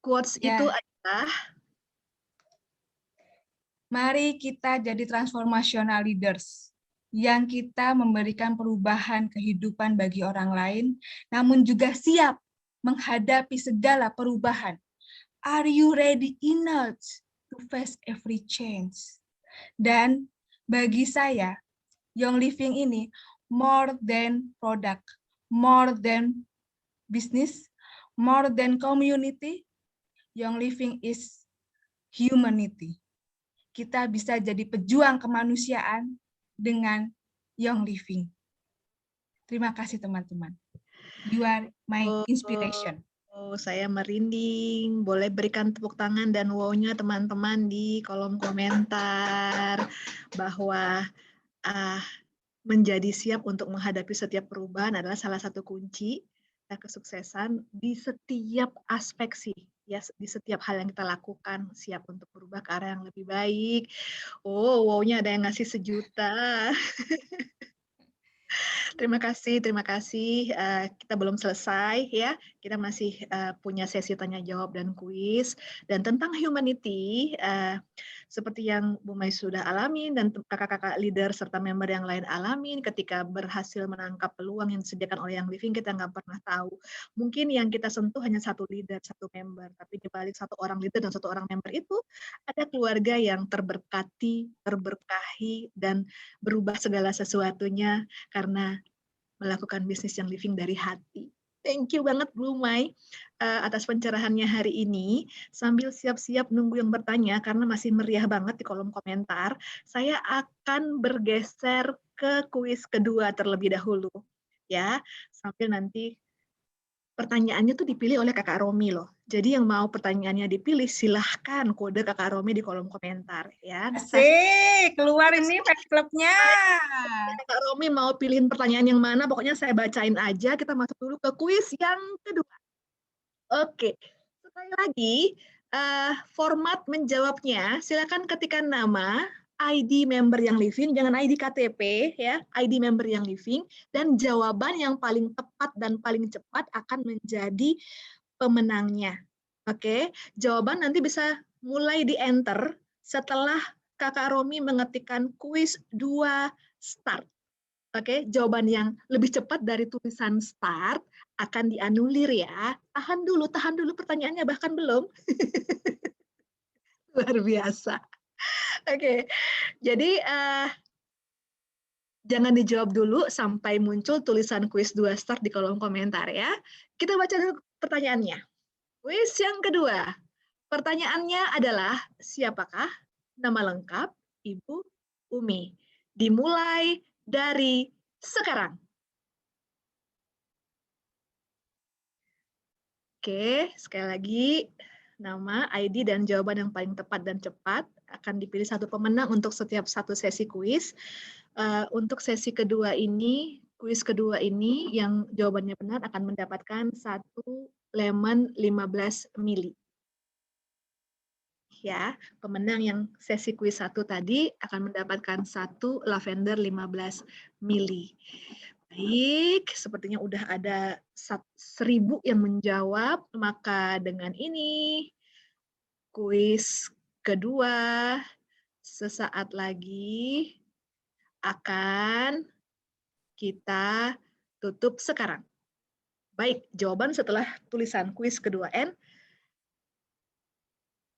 Quotes itu adalah, mari kita jadi transformational leaders yang kita memberikan perubahan kehidupan bagi orang lain, namun juga siap menghadapi segala perubahan. Are you ready enough to face every change? Dan bagi saya, Young Living ini more than product, more than business, more than community. Young Living is humanity. Kita bisa jadi pejuang kemanusiaan dengan Young Living. Terima kasih teman-teman. You are my inspiration. Saya merinding. Boleh berikan tepuk tangan dan wow-nya teman-teman di kolom komentar bahwa menjadi siap untuk menghadapi setiap perubahan adalah salah satu kunci kesuksesan di setiap aspek sih. Ya, di setiap hal yang kita lakukan, siap untuk berubah ke arah yang lebih baik. Oh, wow-nya ada yang ngasih 1 juta. Terima kasih, terima kasih. Kita belum selesai ya. Kita masih punya sesi tanya jawab dan kuis. Dan tentang humanity, seperti yang Bu Mai sudah alami dan kakak-kakak leader serta member yang lain alamin, ketika berhasil menangkap peluang yang disediakan oleh Young Living, kita nggak pernah tahu. Mungkin yang kita sentuh hanya 1 leader, 1 member, tapi di balik 1 orang leader dan 1 orang member itu ada keluarga yang terberkati, terberkahi, dan berubah segala sesuatunya karena melakukan bisnis Young Living dari hati. Thank you banget Bu Mai atas pencerahannya hari ini. Sambil siap-siap nunggu yang bertanya karena masih meriah banget di kolom komentar, saya akan bergeser ke kuis kedua terlebih dahulu. Ya, sambil nanti pertanyaannya tuh dipilih oleh Kakak Romi loh. Jadi yang mau pertanyaannya dipilih, silahkan kode Kakak Romi di kolom komentar. Ya. Asik, keluar ini fan club-nya. Kakak Romi mau pilihin pertanyaan yang mana, pokoknya saya bacain aja. Kita masuk dulu ke kuis yang kedua. Oke, sekali lagi, format menjawabnya, silakan ketikkan nama, ID member Young Living, jangan ID KTP ya, ID member Young Living, dan jawaban yang paling tepat dan paling cepat akan menjadi pemenangnya. Oke, jawaban nanti bisa mulai di-enter setelah Kakak Romi mengetikkan kuis 2 start. Oke, jawaban yang lebih cepat dari tulisan start akan dianulir ya. Tahan dulu pertanyaannya, bahkan belum. Luar biasa. Oke, jadi jangan dijawab dulu sampai muncul tulisan kuis 2 start di kolom komentar ya. Kita baca dulu pertanyaannya. Kuis yang kedua. Pertanyaannya adalah, siapakah nama lengkap Ibu Umi? Dimulai dari sekarang. Oke, sekali lagi, nama, ID, dan jawaban yang paling tepat dan cepat akan dipilih 1 pemenang untuk setiap 1 sesi kuis. Untuk sesi kedua ini, kuis kedua ini, yang jawabannya benar akan mendapatkan 1 lemon 15 mili. Ya, pemenang yang sesi kuis 1 tadi akan mendapatkan 1 lavender 15 mili. Baik, sepertinya udah ada 1000 yang menjawab, maka dengan ini kuis kedua sesaat lagi akan kita tutup sekarang. Baik, jawaban setelah tulisan kuis kedua N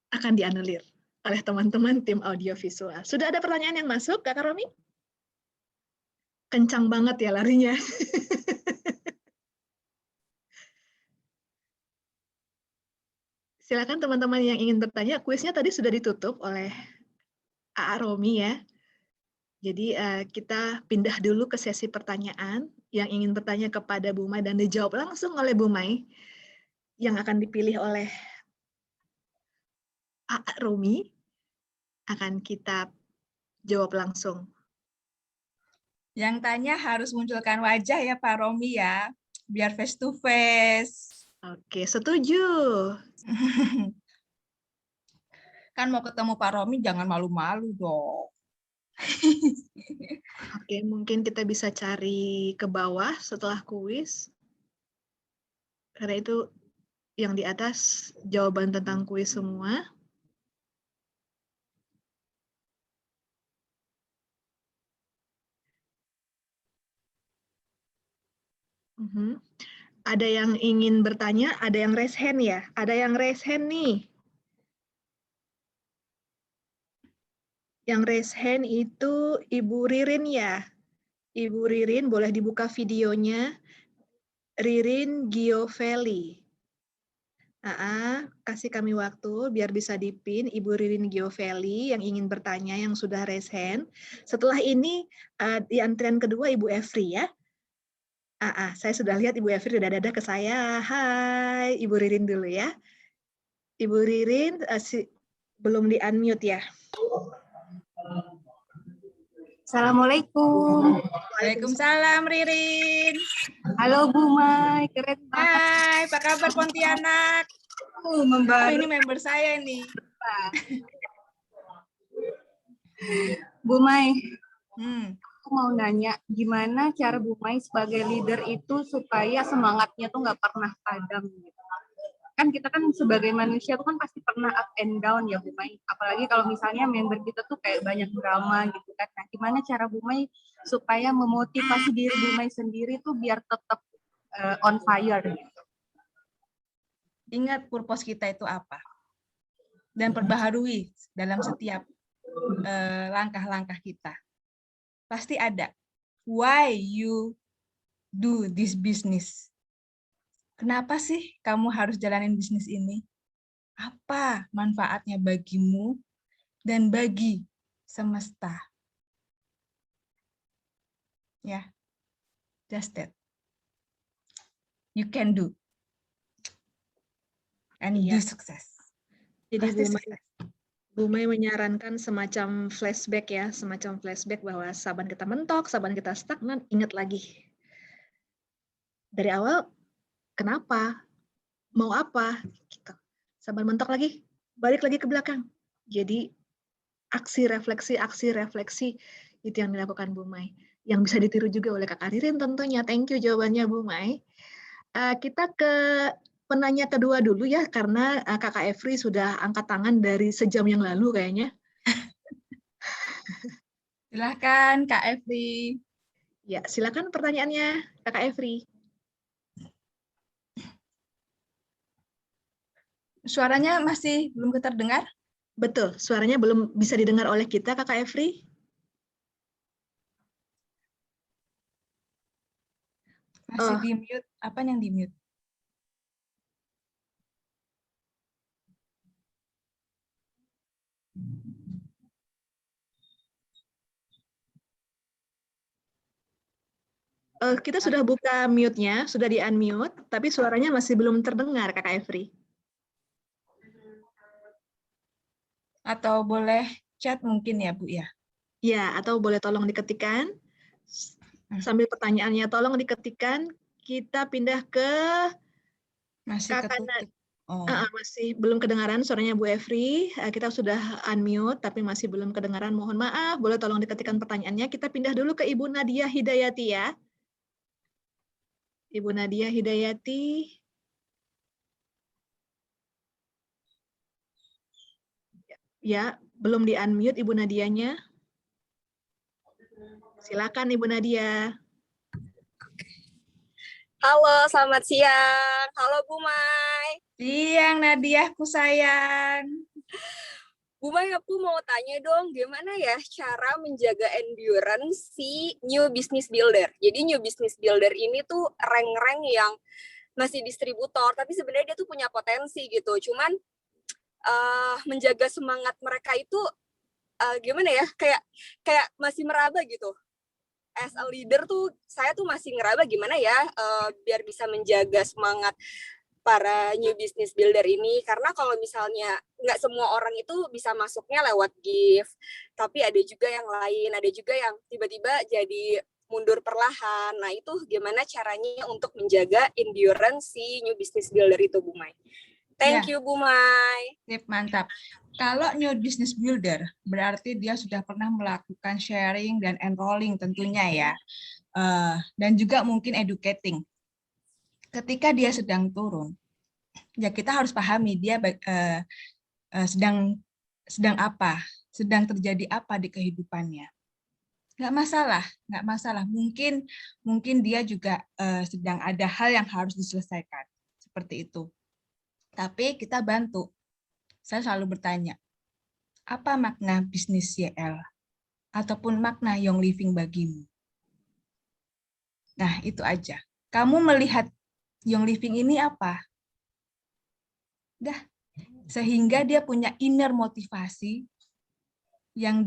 akan dianulir oleh teman-teman tim audiovisual. Sudah ada pertanyaan yang masuk, Kakak Romi? Kencang banget ya larinya. Silakan teman-teman yang ingin bertanya, kuisnya tadi sudah ditutup oleh A.A. Romi ya. Jadi kita pindah dulu ke sesi pertanyaan yang ingin bertanya kepada Bu Mai dan dijawab langsung oleh Bu Mai yang akan dipilih oleh Pak Romi akan kita jawab langsung. Yang tanya harus munculkan wajah ya Pak Romi ya, biar face to face. Oke, setuju. Kan mau ketemu Pak Romi jangan malu-malu dong. Oke, mungkin kita bisa cari ke bawah setelah kuis. Karena itu yang di atas jawaban tentang kuis semua. Ada yang ingin bertanya, ada yang raise hand ya? Ada yang raise hand nih. Yang raise hand itu Ibu Ririn ya. Ibu Ririn boleh dibuka videonya. Ririn Gioveli. Kasih kami waktu biar bisa dipin Ibu Ririn Gioveli yang ingin bertanya yang sudah raise hand. Setelah ini di antrian kedua Ibu Evri ya. Saya sudah lihat Ibu Evri udah dada ke saya. Hai, Ibu Ririn dulu ya. Ibu Ririn belum di-unmute ya. Assalamualaikum. Waalaikumsalam Ririn. Halo Bu Mai, keren banget. Hai, apa kabar Pontianak? Membaru. Ini member saya nih. Bu Mai, aku mau nanya, gimana cara Bu Mai sebagai leader itu supaya semangatnya tuh nggak pernah padam gitu? Kan kita kan sebagai manusia tuh kan pasti pernah up and down ya Bu Mai. Apalagi kalau misalnya member kita tuh kayak banyak drama gitu kan. Nah, gimana cara Bu Mai supaya memotivasi diri Bu Mai sendiri tuh biar tetap on fire gitu? Ingat purpose kita itu apa. Dan perbaharui dalam setiap langkah-langkah kita. Pasti ada. Why you do this business? Kenapa sih kamu harus jalanin bisnis ini? Apa manfaatnya bagimu dan bagi semesta? Ya, just that. You can do. And you sukses. Jadi Bu Mai menyarankan semacam flashback ya, semacam flashback bahwa saban kita mentok, saban kita stagnan, ingat lagi. Dari awal, kenapa? Mau apa? Gitu. Saban mentok lagi, balik lagi ke belakang. Jadi aksi refleksi itu yang dilakukan Bu Mai. Yang bisa ditiru juga oleh Kak Ririn tentunya. Thank you jawabannya Bu Mai. Kita ke penanya kedua dulu ya, karena Kakak Evri sudah angkat tangan dari sejam yang lalu kayaknya. Silakan Kak Evri. Ya, silakan pertanyaannya Kakak Evri. Suaranya masih belum terdengar? Betul, suaranya belum bisa didengar oleh kita Kakak Evri. Masih di mute. Apa yang di mute? Kita sudah buka mute-nya, sudah di-unmute, tapi suaranya masih belum terdengar, Kakak Evri. Atau boleh chat mungkin ya, Bu ya? Ya, atau boleh tolong diketikkan. Sambil pertanyaannya tolong diketikkan, kita pindah ke masih ketutup. Masih belum kedengaran suaranya Bu Evri. Kita sudah unmute, tapi masih belum kedengaran. Mohon maaf, boleh tolong diketikkan pertanyaannya. Kita pindah dulu ke Ibu Nadia Hidayati ya. Ibu Nadia Hidayati. Ya, belum di-unmute Ibu Nadianya. Silakan Ibu Nadia. Halo, selamat siang. Halo Bu Mai. Siang Nadiaku sayang. Bu Mai, aku mau tanya dong, gimana ya cara menjaga endurance si new business builder? Jadi new business builder ini tuh rank-rank yang masih distributor, tapi sebenarnya dia tuh punya potensi gitu. Cuman menjaga semangat mereka itu gimana ya, kayak masih meraba gitu. As a leader tuh saya tuh masih ngeraba gimana ya biar bisa menjaga semangat para new business builder ini, karena kalau misalnya nggak semua orang itu bisa masuknya lewat gift, tapi ada juga yang lain, ada juga yang tiba-tiba jadi mundur perlahan. Nah itu gimana caranya untuk menjaga endurance si new business builder itu, Bu Mai? Thank you, Bu Mai. Sip, mantap. Kalau new business builder, berarti dia sudah pernah melakukan sharing dan enrolling tentunya ya. Dan juga mungkin educating. Ketika dia sedang turun, ya kita harus pahami dia sedang apa, sedang terjadi apa di kehidupannya. Nggak masalah. Mungkin dia juga sedang ada hal yang harus diselesaikan, seperti itu. Tapi kita bantu. Saya selalu bertanya, apa makna bisnis YL? Ataupun makna Young Living bagimu? Nah, itu aja. Kamu melihat Young Living ini apa? Dah, sehingga dia punya inner motivasi yang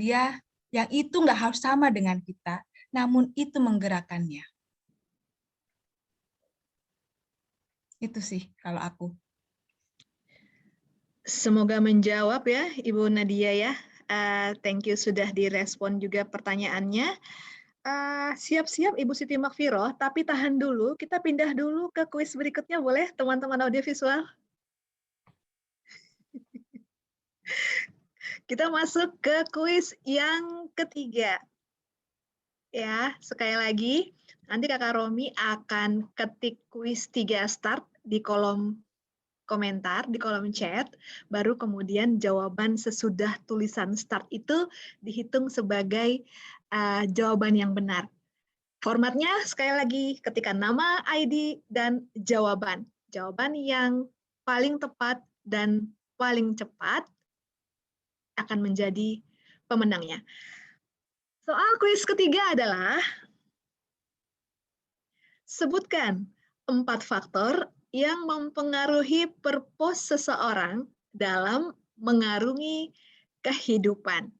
itu nggak harus sama dengan kita, namun itu menggerakkannya. Itu sih kalau aku. Semoga menjawab ya Ibu Nadia ya. Thank you sudah direspon juga pertanyaannya. Siap-siap Ibu Siti Makfiroh, tapi tahan dulu, kita pindah dulu ke kuis berikutnya boleh teman-teman audiovisual? Kita masuk ke kuis yang ketiga. Ya, sekali lagi, nanti Kakak Romi akan ketik kuis 3 start di kolom komentar, di kolom chat, baru kemudian jawaban sesudah tulisan start itu dihitung sebagai jawaban yang benar. Formatnya sekali lagi ketika nama, ID, dan jawaban. Jawaban yang paling tepat dan paling cepat akan menjadi pemenangnya. Soal kuis ketiga adalah sebutkan 4 faktor yang mempengaruhi purpose seseorang dalam mengarungi kehidupan.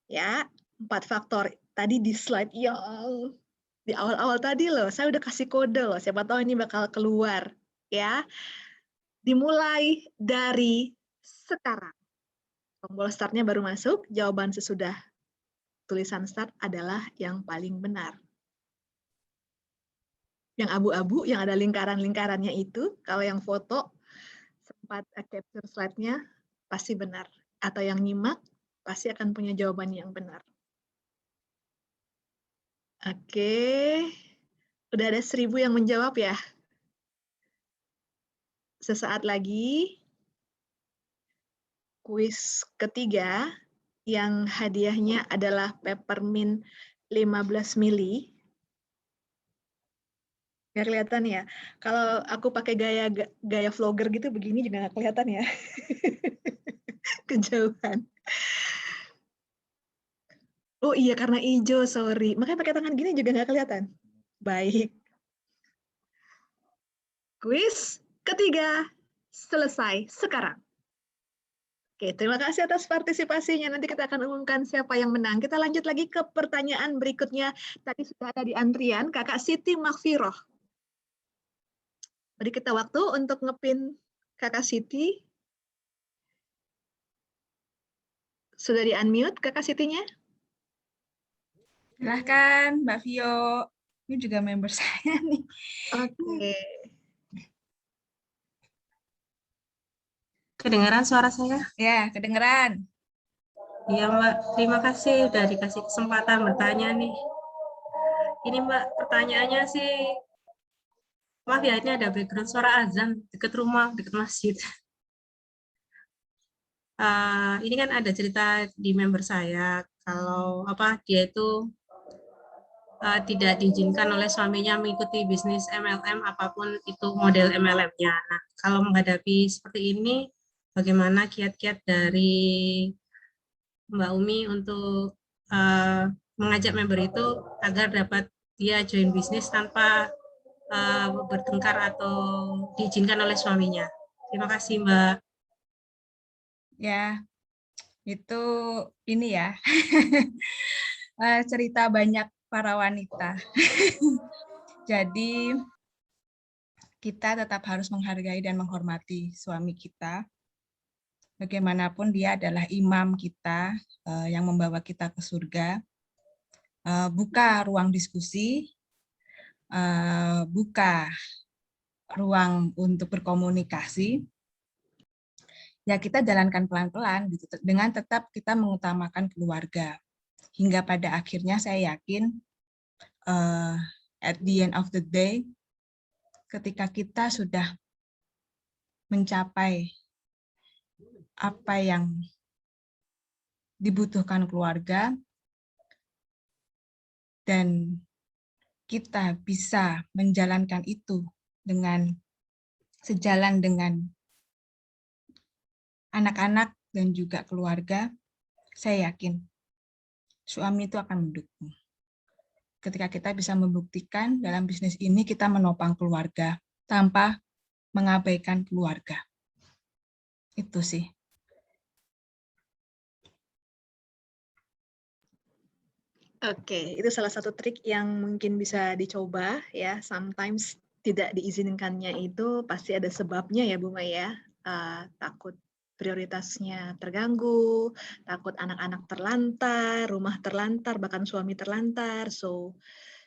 Ya, 4 faktor tadi di slide yang di awal-awal tadi loh, saya udah kasih kode loh, siapa tahu ini bakal keluar ya. Dimulai dari sekarang. Tombol startnya baru masuk, jawaban sesudah tulisan start adalah yang paling benar. Yang abu-abu, yang ada lingkaran-lingkarannya itu, kalau yang foto sempat capture slide-nya, pasti benar. Atau yang nyimak, pasti akan punya jawaban yang benar. Oke, udah ada 1000 yang menjawab ya. Sesaat lagi, kuis ketiga, yang hadiahnya adalah peppermint 15 mili. Nggak kelihatan ya. Kalau aku pakai gaya vlogger gitu begini juga nggak kelihatan ya. Kejauhan. Oh iya, karena hijau, sorry. Makanya pakai tangan gini juga nggak kelihatan. Baik. Kuis ketiga selesai sekarang. Oke, terima kasih atas partisipasinya. Nanti kita akan umumkan siapa yang menang. Kita lanjut lagi ke pertanyaan berikutnya. Tadi sudah ada di antrian, Kakak Siti Makfiroh. Beri kita waktu untuk ngepin Kakak Siti. Sudah di-unmute Kakak Sitinya? Silahkan Mbak Vio. Ini juga member saya nih. Oke. Kedengaran suara saya? Ya, kedengeran. Iya Mbak, terima kasih udah dikasih kesempatan bertanya nih. Ini Mbak, pertanyaannya sih, maaf ya ini ada background suara azan dekat rumah, dekat masjid. Ini kan ada cerita di member saya, kalau dia itu tidak diizinkan oleh suaminya mengikuti bisnis MLM apapun itu model MLM-nya. Nah, kalau menghadapi seperti ini, bagaimana kiat-kiat dari Mbak Umi untuk mengajak member itu agar dapat dia join bisnis tanpa bertengkar atau diizinkan oleh suaminya. Terima kasih Mbak. Ya, Itu ini ya, cerita banyak para wanita. Jadi kita tetap harus menghargai dan menghormati suami kita. Bagaimanapun dia adalah imam kita yang membawa kita ke surga. Buka ruang diskusi, buka ruang untuk berkomunikasi. Ya kita jalankan pelan-pelan gitu, dengan tetap kita mengutamakan keluarga. Hingga pada akhirnya saya yakin at the end of the day, ketika kita sudah mencapai apa yang dibutuhkan keluarga, dan kita bisa menjalankan itu dengan sejalan dengan anak-anak dan juga keluarga, saya yakin suami itu akan mendukung. Ketika kita bisa membuktikan dalam bisnis ini kita menopang keluarga tanpa mengabaikan keluarga. Itu sih. Oke, itu salah satu trik yang mungkin bisa dicoba ya. Sometimes tidak diizinkannya itu pasti ada sebabnya ya Bu Maya. Takut prioritasnya terganggu, takut anak-anak terlantar, rumah terlantar, bahkan suami terlantar. So,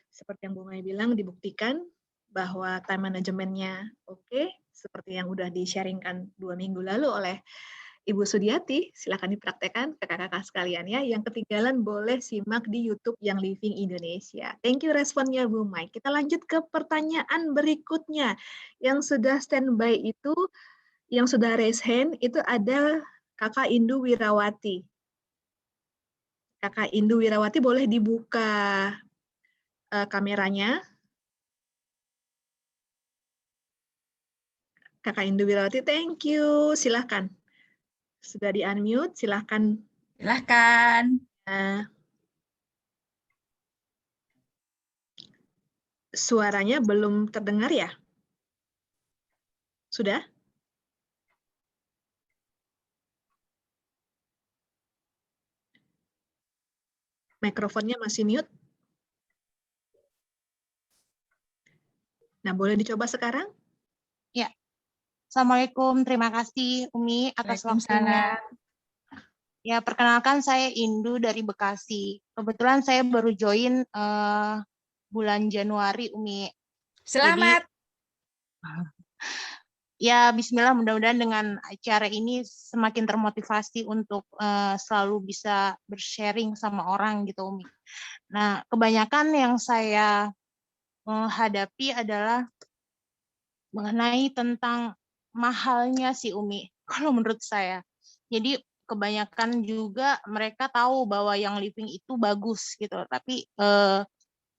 seperti yang Bu Maya bilang, dibuktikan bahwa time manajemennya oke, seperti yang udah di-sharingkan 2 minggu lalu oleh Ibu Sudiati, silakan dipraktekkan ke kakak-kakak sekalian ya. Yang ketinggalan boleh simak di YouTube Young Living Indonesia. Thank you responnya Bu Mai. Kita lanjut ke pertanyaan berikutnya. Yang sudah standby itu, yang sudah raise hand, itu ada Kakak Indu Wirawati. Kakak Indu Wirawati boleh dibuka kameranya. Kakak Indu Wirawati, thank you. Silahkan. Sudah di-unmute, silahkan. Silahkan. Suaranya belum terdengar ya? Sudah? Mikrofonnya masih mute? Nah, boleh dicoba sekarang? Ya. Assalamualaikum, terima kasih Umi atas waktunya. Ya, perkenalkan saya Indu dari Bekasi. Kebetulan saya baru join bulan Januari, Umi. Selamat. Jadi, ya, bismillah, mudah-mudahan dengan acara ini semakin termotivasi untuk selalu bisa bersharing sama orang gitu, Umi. Nah, kebanyakan yang saya hadapi adalah mengenai tentang mahalnya si Umi, kalau menurut saya. Jadi kebanyakan juga mereka tahu bahwa yang living itu bagus gitu, tapi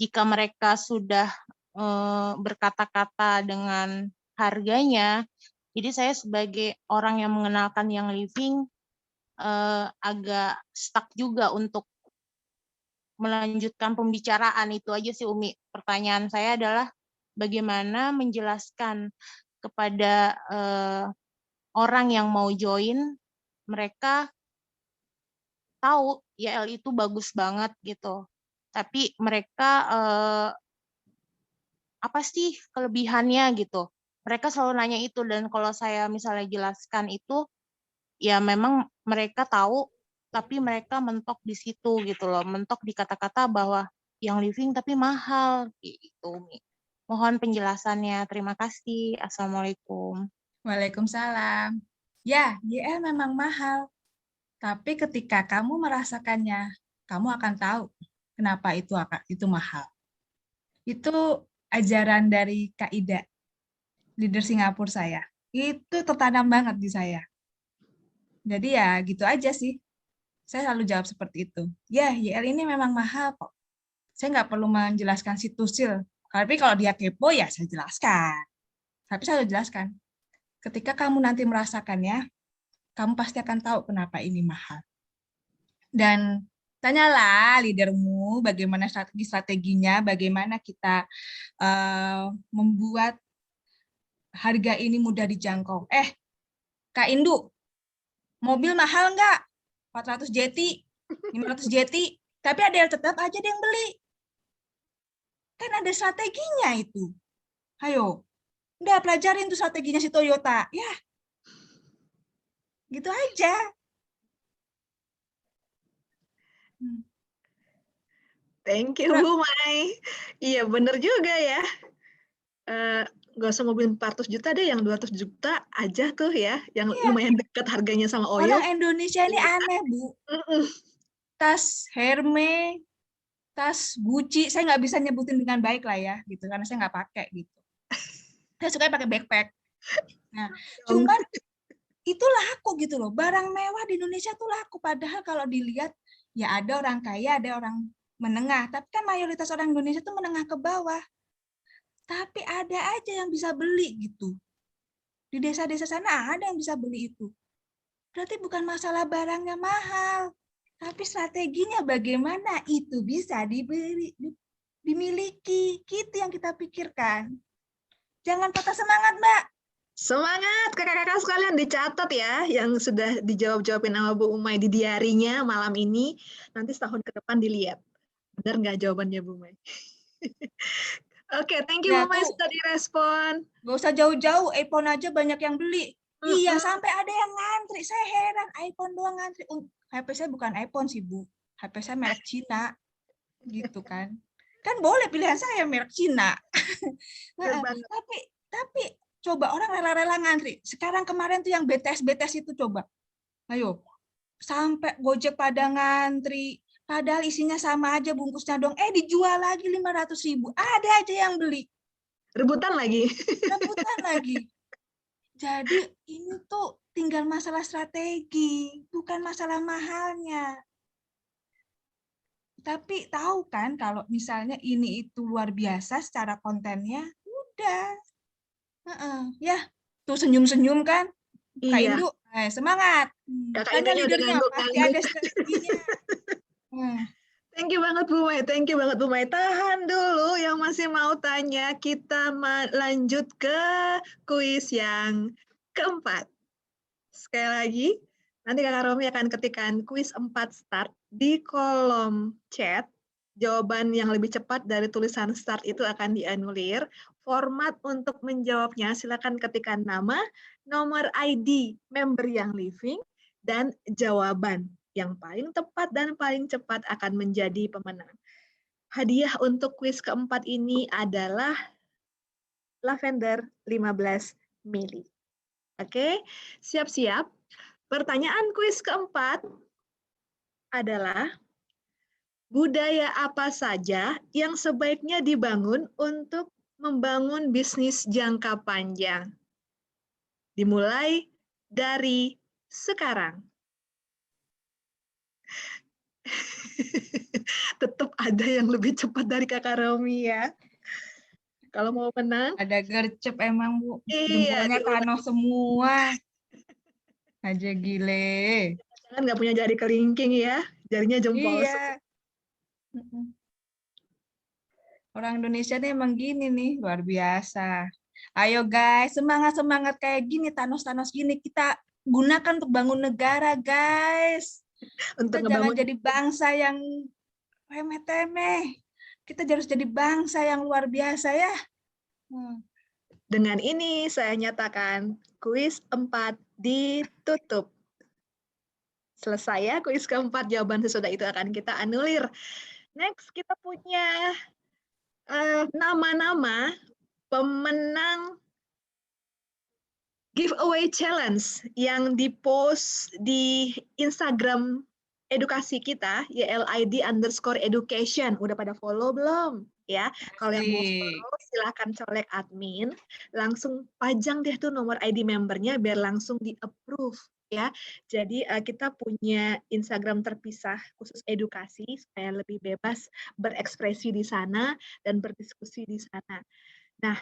jika mereka sudah berkata-kata dengan harganya, jadi saya sebagai orang yang mengenalkan yang living agak stuck juga untuk melanjutkan pembicaraan. Itu aja sih Umi. Pertanyaan saya adalah bagaimana menjelaskan kepada orang yang mau join, mereka tahu YL itu bagus banget gitu, tapi mereka apa sih kelebihannya gitu. Mereka selalu nanya itu, dan kalau saya misalnya jelaskan itu, ya memang mereka tahu, tapi mereka mentok di situ gitu loh, mentok di kata-kata bahwa yang living tapi mahal gitu. Mohon penjelasannya. Terima kasih. Assalamualaikum. Waalaikumsalam. Ya, YL memang mahal. Tapi ketika kamu merasakannya, kamu akan tahu kenapa itu mahal. Itu ajaran dari Kak Ida, leader Singapura saya. Itu tertanam banget di saya. Jadi ya gitu aja sih. Saya selalu jawab seperti itu. Ya, YL ini memang mahal kok. Saya nggak perlu menjelaskan situsil. Tapi kalau dia kepo ya saya jelaskan. Tapi saya selalu jelaskan. Ketika kamu nanti merasakannya, kamu pasti akan tahu kenapa ini mahal. Dan tanyalah leadermu bagaimana strateginya, bagaimana kita membuat harga ini mudah dijangkau. Kak Indu, mobil mahal nggak? 400 jeti, 500 jeti, tapi ada yang tetap aja ada yang beli. Kan ada strateginya itu. Ayo, udah pelajarin tuh strateginya si Toyota. Ya, gitu aja. Thank you, Bu Mai. Iya, bener juga ya. Nggak usah mobil 400 juta deh, yang 200 juta aja tuh ya, yang lumayan dekat harganya sama Oyo. Orang Indonesia ini aneh, Bu. Tas Hermes, tas Gucci, saya nggak bisa nyebutin dengan baik lah ya, gitu, karena saya nggak pakai gitu. Saya suka pakai backpack. Nah, cuman itu laku gitu loh. Barang mewah di Indonesia tuh laku. Padahal kalau dilihat, ya ada orang kaya, ada orang menengah. Tapi kan mayoritas orang Indonesia tuh menengah ke bawah. Tapi ada aja yang bisa beli gitu. Di desa-desa sana ada yang bisa beli itu. Berarti bukan masalah barangnya mahal. Tapi strateginya bagaimana itu bisa dimiliki. Gitu yang kita pikirkan. Jangan patah semangat, Mbak. Semangat kakak-kakak sekalian, dicatat ya yang sudah dijawab-jawabin sama Bu Umay di diarinya malam ini. Nanti setahun ke depan dilihat. Benar nggak jawabannya Bu Umay? Oke, thank you Bu Umay sudah direspon. Nggak usah jauh-jauh, iPhone aja banyak yang beli. Iya, sampai ada yang ngantri. Saya heran, iPhone doang ngantri. HP saya bukan iPhone sih, Bu. HP saya merek Cina. Gitu kan. Kan boleh pilihan saya merek Cina. Tapi coba orang rela-rela ngantri. Sekarang kemarin tuh yang BTS itu coba. Ayo, sampai Gojek pada ngantri. Padahal isinya sama aja bungkusnya dong. Dijual lagi 500.000. Ada aja yang beli. Rebutan lagi. Rebutan lagi. Jadi ini tuh tinggal masalah strategi, bukan masalah mahalnya. Tapi tahu kan kalau misalnya ini itu luar biasa secara kontennya, udah. Ya, tuh senyum-senyum kan? Kak Indu, semangat. Tanya leadernya, pasti ada strateginya. Thank you banget Bu Mai, thank you banget Bu Mai. Tahan dulu yang masih mau tanya, kita lanjut ke kuis yang keempat. Sekali lagi, nanti Kakak Romi akan ketikkan kuis 4 start di kolom chat. Jawaban yang lebih cepat dari tulisan start itu akan dianulir. Format untuk menjawabnya, silakan ketikkan nama, nomor ID member yang living, dan jawaban. Yang paling tepat dan paling cepat akan menjadi pemenang. Hadiah untuk kuis keempat ini adalah lavender 15 ml. Oke, siap-siap. Pertanyaan kuis keempat adalah, budaya apa saja yang sebaiknya dibangun untuk membangun bisnis jangka panjang? Dimulai dari sekarang. Tetap ada yang lebih cepat dari Kakak Romi ya. Kalau mau menang. Ada gercep emang Bu. Jempolnya Thanos semua. Aja gile. Jangan nggak punya jari kelingking ya. Jarinya jempol. Iya. Orang Indonesia nih emang gini nih. Luar biasa. Ayo guys, semangat-semangat kayak gini. Thanos-Thanos gini. Kita gunakan untuk bangun negara guys. Kita jangan jadi bangsa yang remeh-temeh. Kita harus jadi bangsa yang luar biasa ya. Dengan ini saya nyatakan kuis 4 ditutup. Selesai ya kuis keempat, jawaban sesudah itu akan kita anulir. Next kita punya nama-nama pemenang giveaway challenge yang dipost di Instagram edukasi kita, YLID_education. Udah pada follow belum? Ya, kalau yang mau follow silahkan colek admin, langsung pajang deh tuh nomor ID membernya biar langsung di approve ya. Jadi kita punya Instagram terpisah khusus edukasi supaya lebih bebas berekspresi di sana dan berdiskusi di sana. Nah,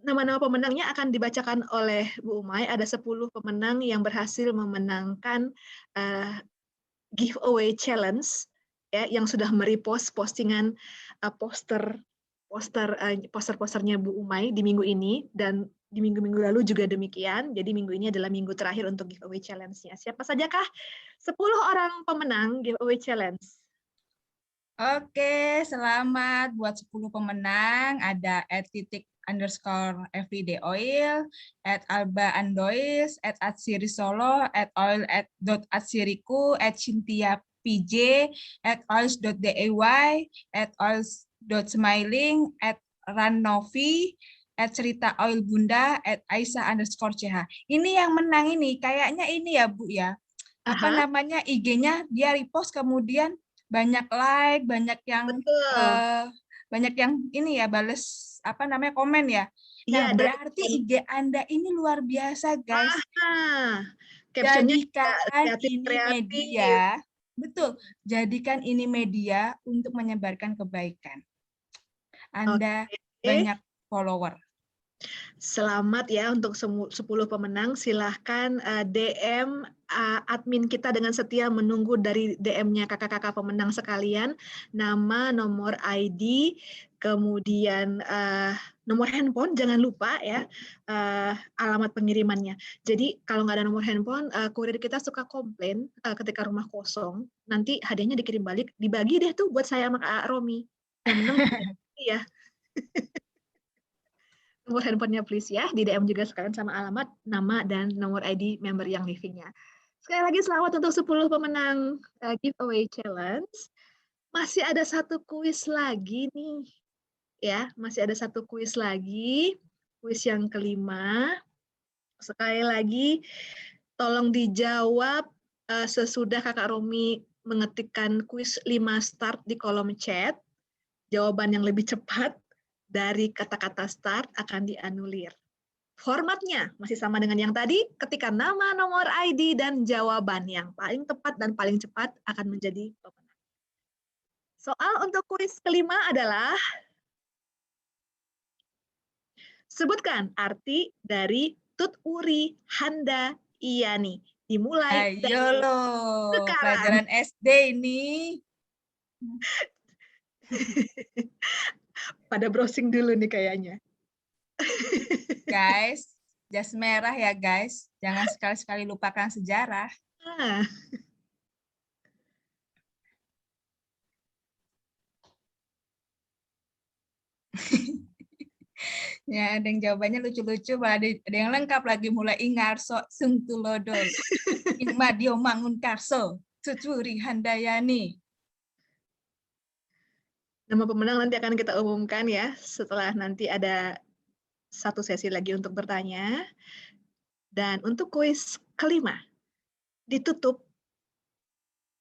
nama-nama pemenangnya akan dibacakan oleh Bu Umay. Ada 10 pemenang yang berhasil memenangkan giveaway challenge ya, yang sudah merepost postingan posternya Bu Umay di minggu ini, dan Di minggu-minggu lalu juga demikian. Jadi minggu ini adalah minggu terakhir untuk giveaway challenge-nya. Siapa sajakah 10 orang pemenang giveaway challenge? Oke, selamat buat 10 pemenang. Ada @titik_everydayoil, @alba_andois, @atsirisolo, @oil.atsiriku, @cynthia_pj, @oils.day, @oils.smiling, @rannovi, @ceritaoilbunda, @aisyah_ch. Ini yang menang ini, kayaknya ini ya Bu ya. Apa Aha. namanya, IG-nya dia repost kemudian banyak like, banyak yang ini ya bales apa namanya komen ya. Nah, Iya, dan berarti IG Anda ini luar biasa, guys. captionnya Jadikan ini kreatif. media, betul. Jadikan ini media untuk menyebarkan kebaikan. Anda banyak follower. Selamat ya untuk 10 pemenang. Silahkan DM admin kita dengan setia menunggu dari DM-nya kakak-kakak pemenang sekalian. Nama, nomor ID, kemudian nomor handphone, jangan lupa ya alamat pengirimannya. Jadi kalau nggak ada nomor handphone, kurir kita suka komplain ketika rumah kosong. Nanti hadiahnya dikirim balik, dibagi deh tuh buat saya sama Kak Romi. Yang menang ya. Nomor handphonenya please ya, di DM juga sekalian sama alamat, nama, dan nomor ID member yang living-nya. Sekali lagi selamat untuk 10 pemenang giveaway challenge. Masih ada satu kuis lagi nih. Ya, masih ada satu kuis lagi. Kuis yang kelima. Sekali lagi, tolong dijawab sesudah Kakak Romi mengetikkan kuis 5 start di kolom chat. Jawaban yang lebih cepat dari kata-kata start akan dianulir. Formatnya masih sama dengan yang tadi, ketika nama, nomor ID, dan jawaban yang paling tepat dan paling cepat akan menjadi pemenang. Soal untuk kuis kelima adalah, sebutkan arti dari Tuturi Handa Iyani. Dimulai dari Ayo loh, sekarang. pelajaran SD ini. Pada browsing dulu nih kayaknya. Guys, jas merah ya guys. Jangan sekali-sekali lupakan sejarah. Ya, ada yang jawabannya lucu-lucu, ada yang lengkap lagi, mulai Ingarso, Sungtulodol, Madio Mangunkarso, Tuturi Handayani. Nama pemenang nanti akan kita umumkan ya, setelah nanti ada satu sesi lagi untuk bertanya. Dan untuk kuis kelima, ditutup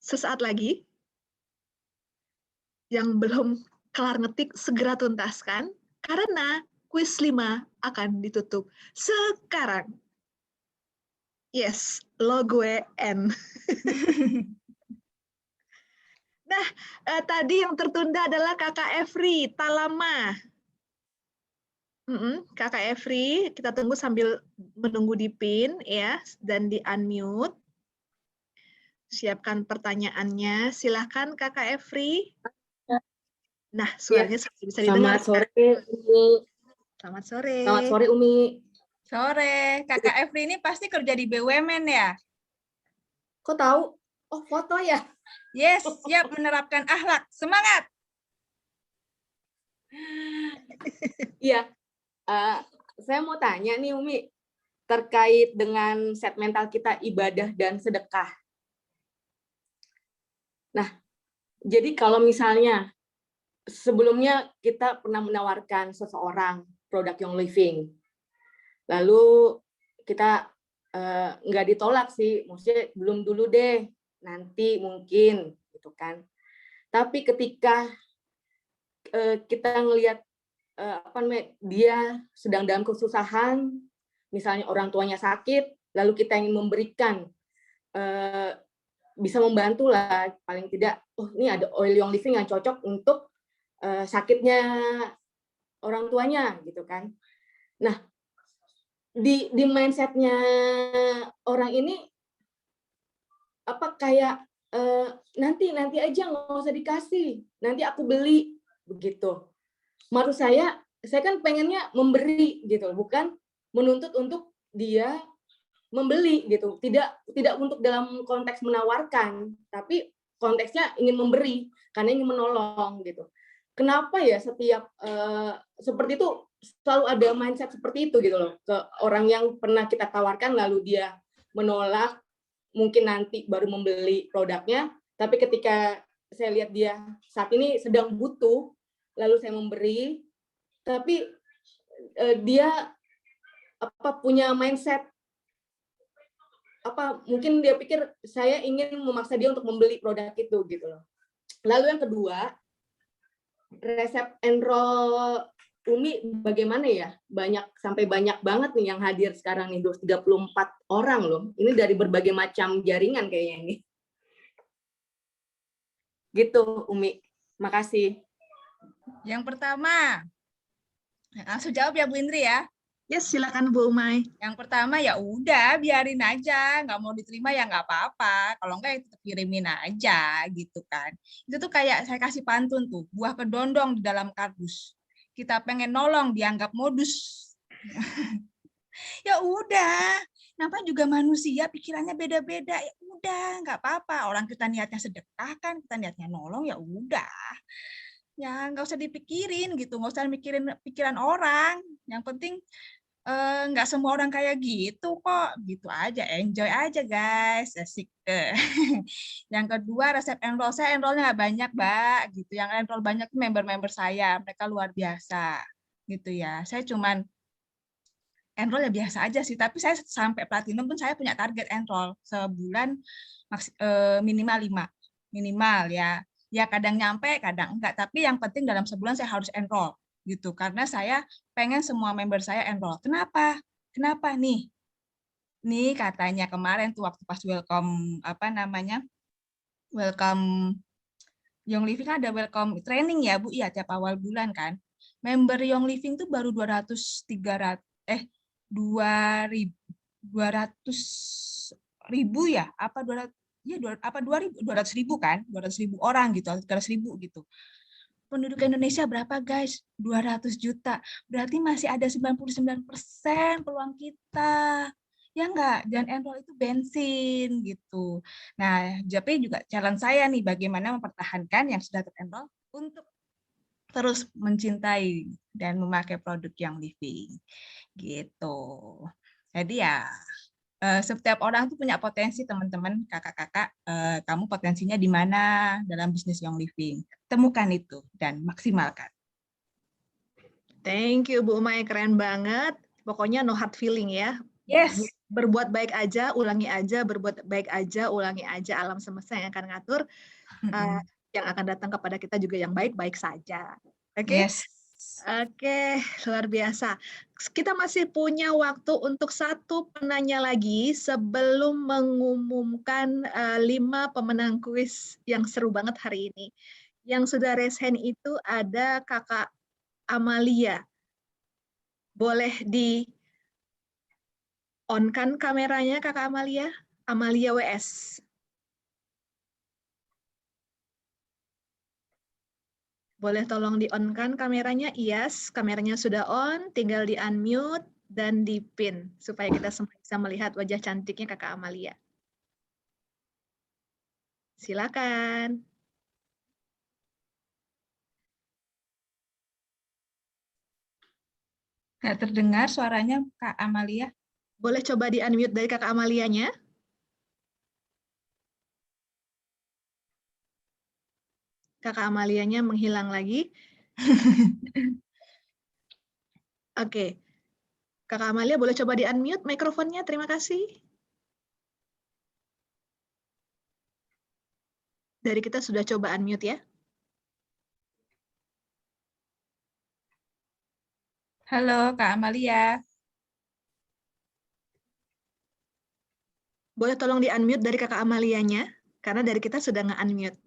sesaat lagi. Yang belum kelar ngetik, segera tuntaskan, karena kuis 5 akan ditutup sekarang. Yes, lo gue N. Nah, tadi yang tertunda adalah Kakak Evri, Talama. Kakak Evri, kita tunggu sambil menunggu di pin ya, dan di unmute. Siapkan pertanyaannya. Silahkan Kakak Evri. Nah, suaranya ya, bisa didengar. Selamat sore, Umi. Selamat sore. Selamat sore, Umi. Sore. Kakak Evri ini pasti kerja di BUMN ya? Kok tahu? Oh, foto ya? Yes, siap menerapkan akhlak. Semangat! Iya. Saya mau tanya nih, Umi, terkait dengan set mental kita ibadah dan sedekah. Nah, jadi kalau misalnya sebelumnya kita pernah menawarkan seseorang produk Young Living, lalu kita nggak ditolak sih, maksudnya belum dulu deh, nanti mungkin, gitu kan. Tapi ketika kita ngelihat dia sedang dalam kesusahan, misalnya orang tuanya sakit, lalu kita ingin memberikan, bisa membantu lah, paling tidak, oh ini ada oil Young Living yang cocok untuk sakitnya orang tuanya, gitu kan. Nah, di mindsetnya orang ini apa kayak nanti aja, nggak usah dikasih, nanti aku beli, begitu. Menurut saya kan pengennya memberi gitu, bukan menuntut untuk dia membeli gitu. Tidak untuk dalam konteks menawarkan, tapi konteksnya ingin memberi karena ingin menolong gitu. Kenapa ya setiap seperti itu selalu ada mindset seperti itu gitu loh, ke orang yang pernah kita tawarkan lalu dia menolak, mungkin nanti baru membeli produknya, tapi ketika saya lihat dia saat ini sedang butuh, lalu saya memberi, tapi dia punya mindset mungkin dia pikir saya ingin memaksa dia untuk membeli produk itu gitu loh. Lalu yang kedua, resep enroll Umi bagaimana ya? Sampai banyak banget nih yang hadir sekarang nih, 34 orang loh. Ini dari berbagai macam jaringan kayaknya ini. Gitu, Umi. Makasih. Yang pertama, langsung jawab ya Bu Indri ya. Yes, silakan Bu Umay. Yang pertama ya udah biarin aja, nggak mau diterima ya nggak apa-apa. Kalau nggak ya tetap kirimin aja gitu kan. Itu tuh kayak saya kasih pantun tuh, buah kedondong di dalam kardus. Kita pengen nolong dianggap modus. Ya udah, namanya juga manusia pikirannya beda-beda. Ya udah, nggak apa-apa. Orang kita niatnya sedekah kan, kita niatnya nolong ya udah. Ya nggak usah dipikirin gitu, nggak usah mikirin pikiran orang. Yang penting nggak semua orang kayak gitu kok, gitu aja, enjoy aja guys, asik. Yang kedua, resep enroll saya enrollnya nggak banyak Mbak, gitu. Yang enroll banyak member-member saya, mereka luar biasa, gitu ya. Saya cuman enroll ya biasa aja sih, tapi saya sampai platinum pun saya punya target enroll sebulan minimal 5, minimal ya. Ya kadang nyampe, kadang enggak, tapi yang penting dalam sebulan saya harus enroll. Gitu, karena saya pengen semua member saya enroll. Kenapa? Kenapa nih? Nih katanya kemarin tuh waktu pas welcome welcome Young Living ada welcome training ya Bu ya tiap awal bulan kan. Member Young Living tuh baru 200 ribu ya? Apa 200 ya 200.000 kan? 200.000 orang gitu, 300.000 gitu. Penduduk Indonesia berapa guys? 200 juta. Berarti masih ada 99% peluang kita. Ya enggak? Dan enroll itu bensin gitu. Nah, tapi juga challenge saya nih bagaimana mempertahankan yang sudah terenroll untuk terus mencintai dan memakai produk Young Living. Gitu. Jadi ya setiap orang tuh punya potensi teman-teman, kakak-kakak, kamu potensinya di mana dalam bisnis Young Living. Temukan itu dan maksimalkan. Thank you Bu Umay, keren banget. Pokoknya no hard feeling ya. Yes. Berbuat baik aja, ulangi aja, berbuat baik aja, ulangi aja. Alam semesta yang akan ngatur, yang akan datang kepada kita juga yang baik-baik saja. Oke? Yes. Oke, luar biasa. Kita masih punya waktu untuk satu penanya lagi sebelum mengumumkan 5 pemenang kuis yang seru banget hari ini. Yang sudah raise hand itu ada Kakak Amalia. Boleh di-on-kan kameranya Kakak Amalia? Amalia WS. Boleh tolong di-on-kan kameranya? Yes, kameranya sudah on, tinggal di-unmute dan di-pin supaya kita semua bisa melihat wajah cantiknya Kakak Amalia. Silakan. Nggak terdengar suaranya Kak Amalia. Boleh coba di-unmute dari Kakak Amalianya? Kakak Amalianya menghilang lagi. Oke. Kakak Amalia boleh coba di-unmute mikrofonnya, terima kasih. Dari kita sudah coba unmute ya. Halo Kak Amalia. Boleh tolong di-unmute dari Kakak Amalianya, karena dari kita sudah nge-unmute.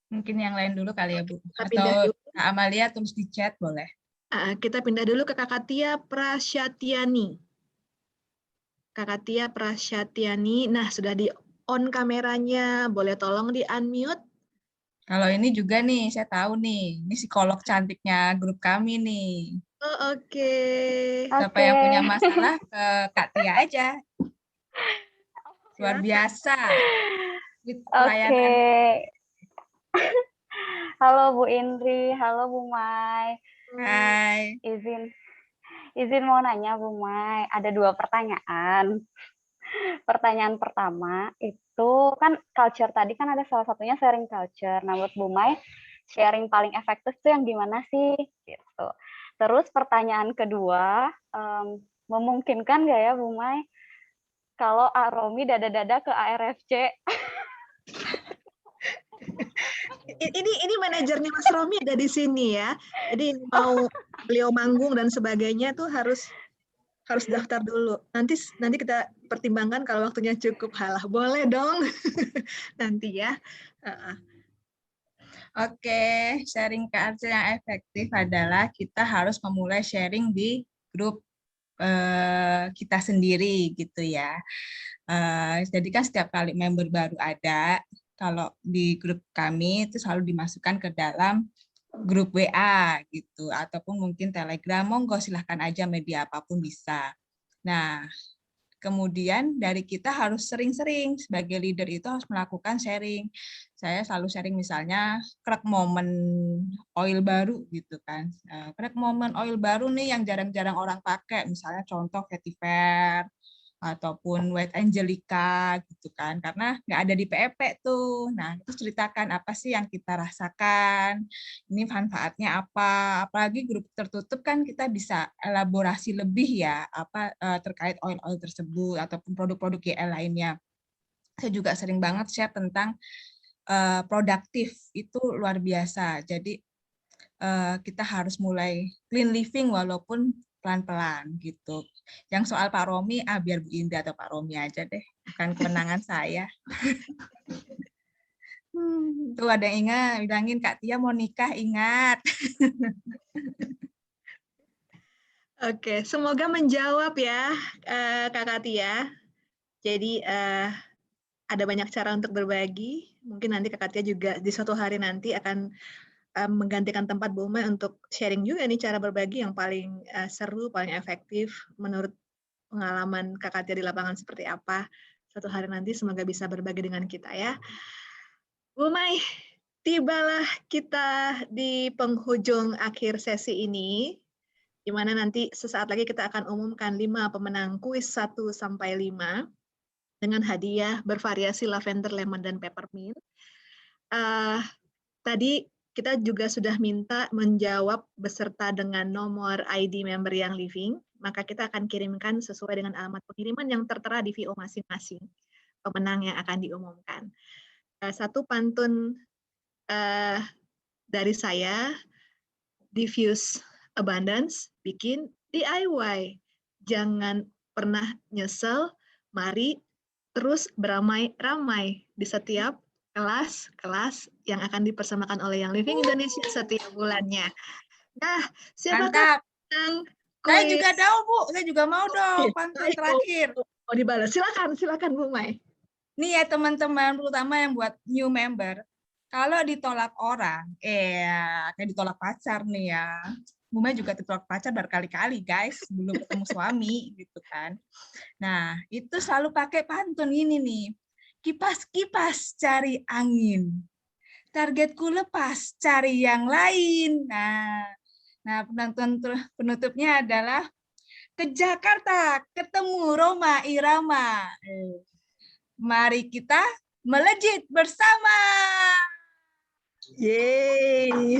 Mungkin yang lain dulu kali ya Bu. Kita pindah Atau dulu. Kak Amalia tulis di chat boleh. Kita pindah dulu ke Kakak Tia Prasyatiani. Kakak Tia Prasyatiani, nah sudah di-on kameranya, boleh tolong di-unmute. Kalau ini juga nih, saya tahu nih, ini psikolog cantiknya grup kami nih. Oh, oke. Siapa yang punya masalah ke Kak Tia aja. Luar biasa. Oke. Halo Bu Indri, halo Bu Mai. Hai. Izin mau nanya Bu Mai, ada 2 pertanyaan. Pertanyaan pertama itu kan culture tadi kan ada salah satunya sharing culture. Nah buat Bu Mai, sharing paling efektif tuh yang gimana sih? Gitu. Terus pertanyaan kedua, memungkinkan nggak ya Bu Mai kalau Aromi dada-dada ke ARFC? Ini manajernya Mas Romi ada di sini ya. Jadi mau beliau manggung dan sebagainya tuh harus daftar dulu. Nanti kita pertimbangkan kalau waktunya cukup. Halah, boleh dong. Nanti ya. Oke, sharing culture yang efektif adalah kita harus memulai sharing di grup kita sendiri gitu ya. Jadi kan setiap kali member baru ada, kalau di grup kami itu selalu dimasukkan ke dalam grup WA gitu, ataupun mungkin Telegram, monggo silahkan aja media apapun bisa. Nah, kemudian dari kita harus sering-sering sebagai leader itu harus melakukan sharing. Saya selalu sharing misalnya crack moment oil baru gitu kan. Crack moment oil baru nih yang jarang-jarang orang pakai, misalnya contoh vetiver ataupun White Angelica gitu kan, karena nggak ada di PEP tuh. Nah, itu ceritakan apa sih yang kita rasakan, ini manfaatnya apa, apalagi grup tertutup kan kita bisa elaborasi lebih ya, terkait oil-oil tersebut ataupun produk-produk GL lainnya. Saya juga sering banget share tentang produktif, itu luar biasa. Jadi kita harus mulai clean living walaupun pelan-pelan gitu. Yang soal Pak Romi, biar Bu Indri atau Pak Romi aja deh, bukan kewenangan saya. Tuh ada yang bilangin Kak Tia mau nikah, ingat. Oke, semoga menjawab ya Kakak Tia. Jadi ada banyak cara untuk berbagi. Mungkin nanti Kakak Tia juga di suatu hari nanti akan menggantikan tempat Bu Mai untuk sharing juga nih cara berbagi yang paling seru, paling efektif menurut pengalaman Kakak Tia di lapangan seperti apa. Suatu hari nanti semoga bisa berbagi dengan kita ya. Bu Mai, tibalah kita di penghujung akhir sesi ini, di mana nanti sesaat lagi kita akan umumkan 5 pemenang kuis 1 sampai 5 dengan hadiah bervariasi lavender, lemon, dan peppermint. Tadi kita juga sudah minta menjawab beserta dengan nomor ID member yang living, maka kita akan kirimkan sesuai dengan alamat pengiriman yang tertera di VO masing-masing pemenang yang akan diumumkan. Satu pantun dari saya, diffuse abundance, bikin DIY. Jangan pernah nyesel, mari terus beramai-ramai di setiap kelas yang akan dipersembahkan oleh Young Living Indonesia setiap bulannya. Nah, siapakah yang Saya juga tahu, Bu. Saya juga mau dong pantun terakhir. Oh, dibalas. Silakan Bu Mai. Nih ya teman-teman, terutama yang buat new member, kalau ditolak orang, kayak ditolak pacar nih ya. Bu Mai juga ditolak pacar berkali-kali, guys, sebelum ketemu suami gitu kan. Nah, itu selalu pakai pantun ini nih. Kipas-kipas cari angin. Targetku lepas cari yang lain. Nah, penutupnya adalah ke Jakarta ketemu Roma Irama. Mari kita melejit bersama. Yeay.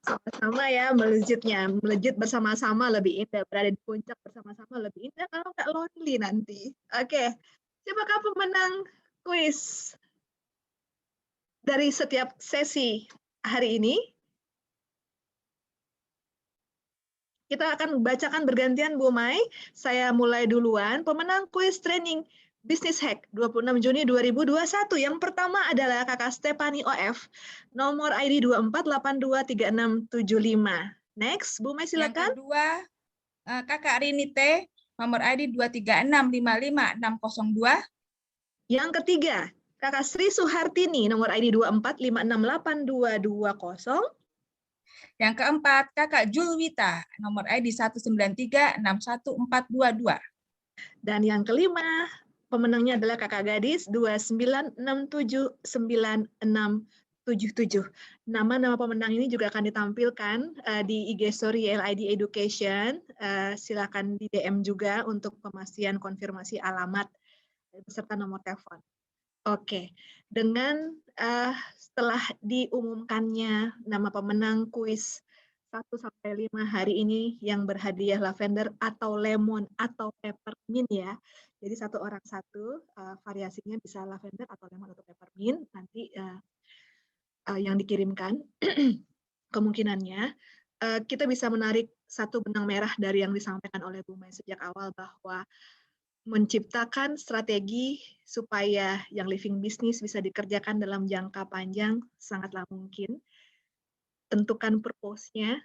Sama-sama ya melejitnya. Melejit bersama-sama lebih indah. Berada di puncak bersama-sama lebih indah kalau nggak lonely nanti. Oke. Siapakah pemenang kuis dari setiap sesi hari ini? Kita akan bacakan bergantian Bu Mai. Saya mulai duluan. Pemenang kuis training Business Hack 26 Juni 2021. Yang pertama adalah Kakak Stefani OF, nomor ID 24823675. Next, Bu Mai silakan. Yang kedua, Kakak Rini T, nomor ID 236555602. Yang ketiga, Kakak Sri Suhartini, nomor ID 24568220. Yang keempat, Kakak Julwita, nomor ID 193-61422. Dan yang kelima, pemenangnya adalah Kakak Gadis 29679677. Nama-nama pemenang ini juga akan ditampilkan di IG Story LID Education. Silakan di DM juga untuk pemastian konfirmasi alamat beserta nomor telepon. Oke, dengan setelah diumumkannya nama pemenang kuis 1-5 hari ini yang berhadiah lavender atau lemon atau peppermint ya. Jadi satu orang satu, variasinya bisa lavender atau lemon atau peppermint nanti yang dikirimkan. Kemungkinannya kita bisa menarik satu benang merah dari yang disampaikan oleh Bu Mai sejak awal bahwa menciptakan strategi supaya yang living business bisa dikerjakan dalam jangka panjang sangatlah mungkin. Tentukan purpose-nya,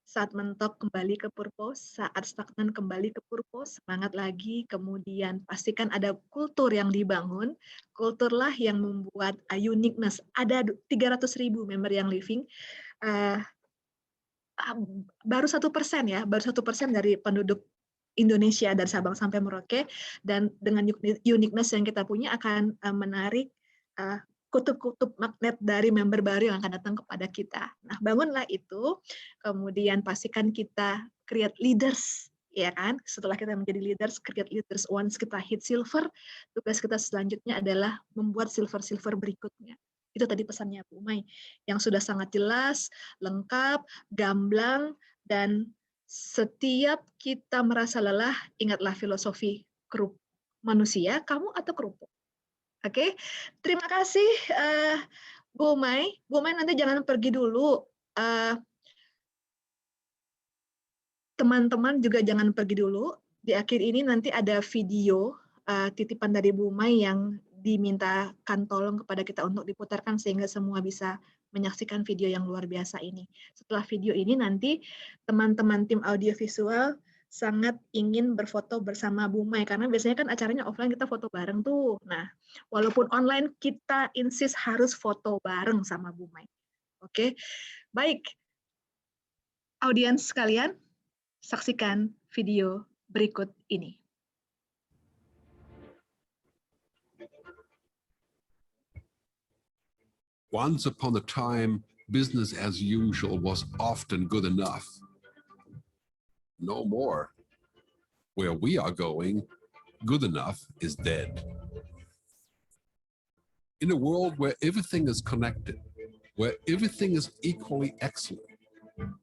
saat mentok kembali ke purpose, saat stagnan kembali ke purpose, semangat lagi, kemudian pastikan ada kultur yang dibangun, kulturlah yang membuat uniqueness. Ada 300.000 member yang living, baru 1% ya, baru 1% dari penduduk Indonesia dari Sabang sampai Merauke, dan dengan uniqueness yang kita punya akan menarik kutub-kutub magnet dari member baru yang akan datang kepada kita. Nah, bangunlah itu, kemudian pastikan kita create leaders, ya kan? Setelah kita menjadi leaders, create leaders. Once kita hit silver, tugas kita selanjutnya adalah membuat silver-silver berikutnya. Itu tadi pesannya Bu Mai, yang sudah sangat jelas, lengkap, gamblang, dan setiap kita merasa lelah, ingatlah filosofi kerup manusia, kamu atau kerupuk. Oke, terima kasih Bu Mai. Bu Mai nanti jangan pergi dulu. Teman-teman juga jangan pergi dulu. Di akhir ini nanti ada video titipan dari Bu Mai yang dimintakan tolong kepada kita untuk diputarkan sehingga semua bisa menyaksikan video yang luar biasa ini. Setelah video ini nanti teman-teman tim audiovisual sangat ingin berfoto bersama Bu Mai karena biasanya kan acaranya offline kita foto bareng tuh. Nah, walaupun online kita insist harus foto bareng sama Bu Mai. Oke. Baik. Audiens sekalian, saksikan video berikut ini. Once upon a time, business as usual was often good enough. No more. Where we are going, good enough is dead. In a world where everything is connected, where everything is equally excellent,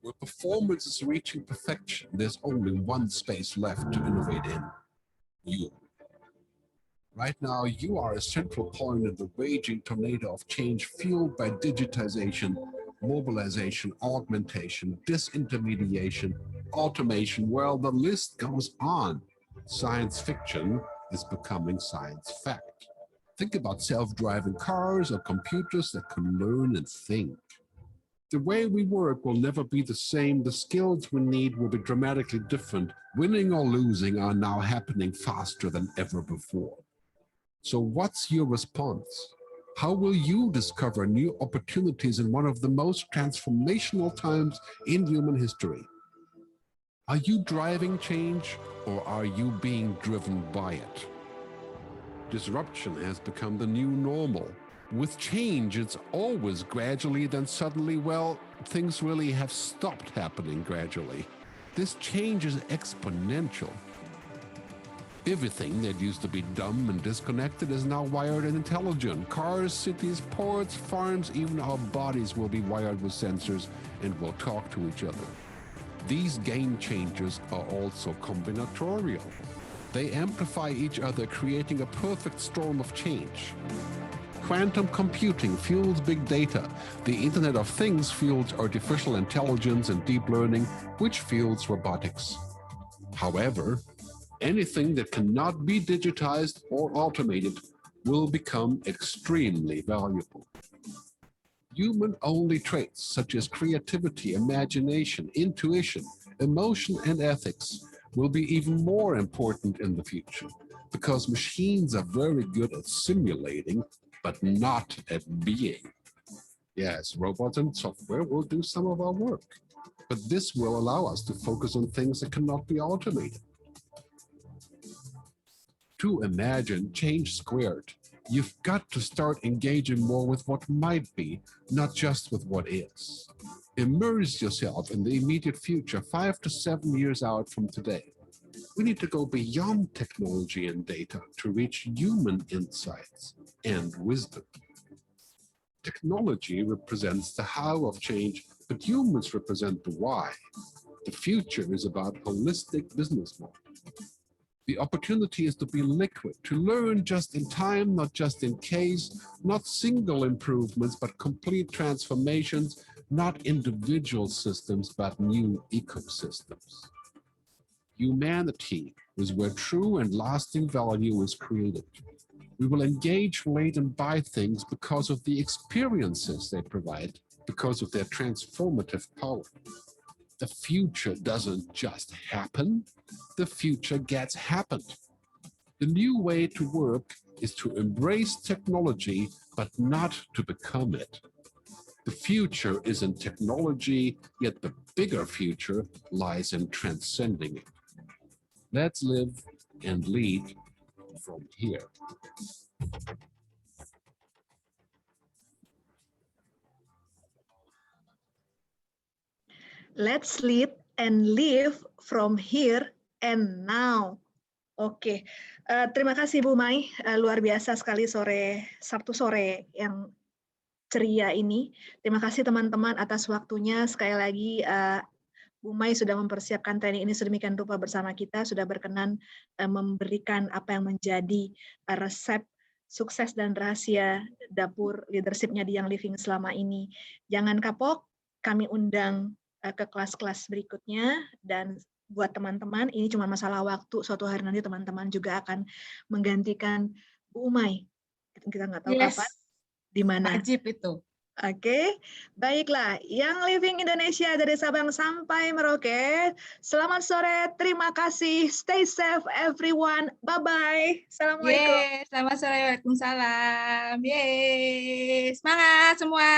where performance is reaching perfection, there's only one space left to innovate in: you. Right now, you are a central point in the raging tornado of change fueled by digitization, mobilization, augmentation, disintermediation, automation. Well, the list goes on. Science fiction is becoming science fact. Think about self-driving cars or computers that can learn and think. The way we work will never be the same. The skills we need will be dramatically different. Winning or losing are now happening faster than ever before. So what's your response? How will you discover new opportunities in one of the most transformational times in human history? Are you driving change or are you being driven by it? Disruption has become the new normal. With change, it's always gradually, then suddenly, well, things really have stopped happening gradually. This change is exponential. Everything that used to be dumb and disconnected is now wired and intelligent. Cars, cities, ports, farms, even our bodies will be wired with sensors and will talk to each other. These game changers are also combinatorial. They amplify each other, creating a perfect storm of change. Quantum computing fuels big data. The Internet of Things fuels artificial intelligence and deep learning, which fuels robotics. However, anything that cannot be digitized or automated will become extremely valuable. Human-only traits such as creativity, imagination, intuition, emotion, and ethics will be even more important in the future because machines are very good at simulating but not at being. Yes, robots and software will do some of our work, but this will allow us to focus on things that cannot be automated. To imagine change squared, you've got to start engaging more with what might be, not just with what is. Immerse yourself in the immediate future, 5 to 7 years out from today. We need to go beyond technology and data to reach human insights and wisdom. Technology represents the how of change, but humans represent the why. The future is about holistic business model. The opportunity is to be liquid, to learn just in time, not just in case, not single improvements, but complete transformations, not individual systems, but new ecosystems. Humanity is where true and lasting value is created. We will engage, relate, and buy things because of the experiences they provide, because of their transformative power. The future doesn't just happen, the future gets happened. The new way to work is to embrace technology, but not to become it. The future is in technology, yet the bigger future lies in transcending it. Let's live and lead from here. Let's lead and live from here and now. Oke, terima kasih Bu Mai, luar biasa sekali Sabtu sore yang ceria ini. Terima kasih teman-teman atas waktunya. Sekali lagi Bu Mai sudah mempersiapkan training ini sedemikian rupa bersama kita, sudah berkenan memberikan apa yang menjadi resep sukses dan rahasia dapur leadership-nya di Young Living selama ini. Jangan kapok, kami undang ke kelas-kelas berikutnya, dan buat teman-teman ini cuma masalah waktu, suatu hari nanti teman-teman juga akan menggantikan Bu Umay. Kita nggak tahu kapan, di mana. Wajib itu. Oke, baiklah. Young Living Indonesia dari Sabang sampai Merauke. Selamat sore, terima kasih. Stay safe everyone. Bye-bye. Assalamualaikum. Selamat sore, waalaikumsalam. Semangat semua.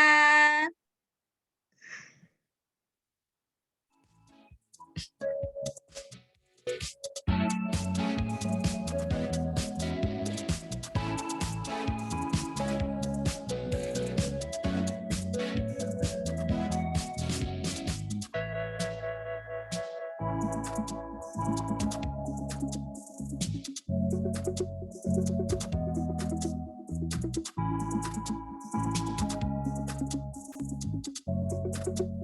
Thank you.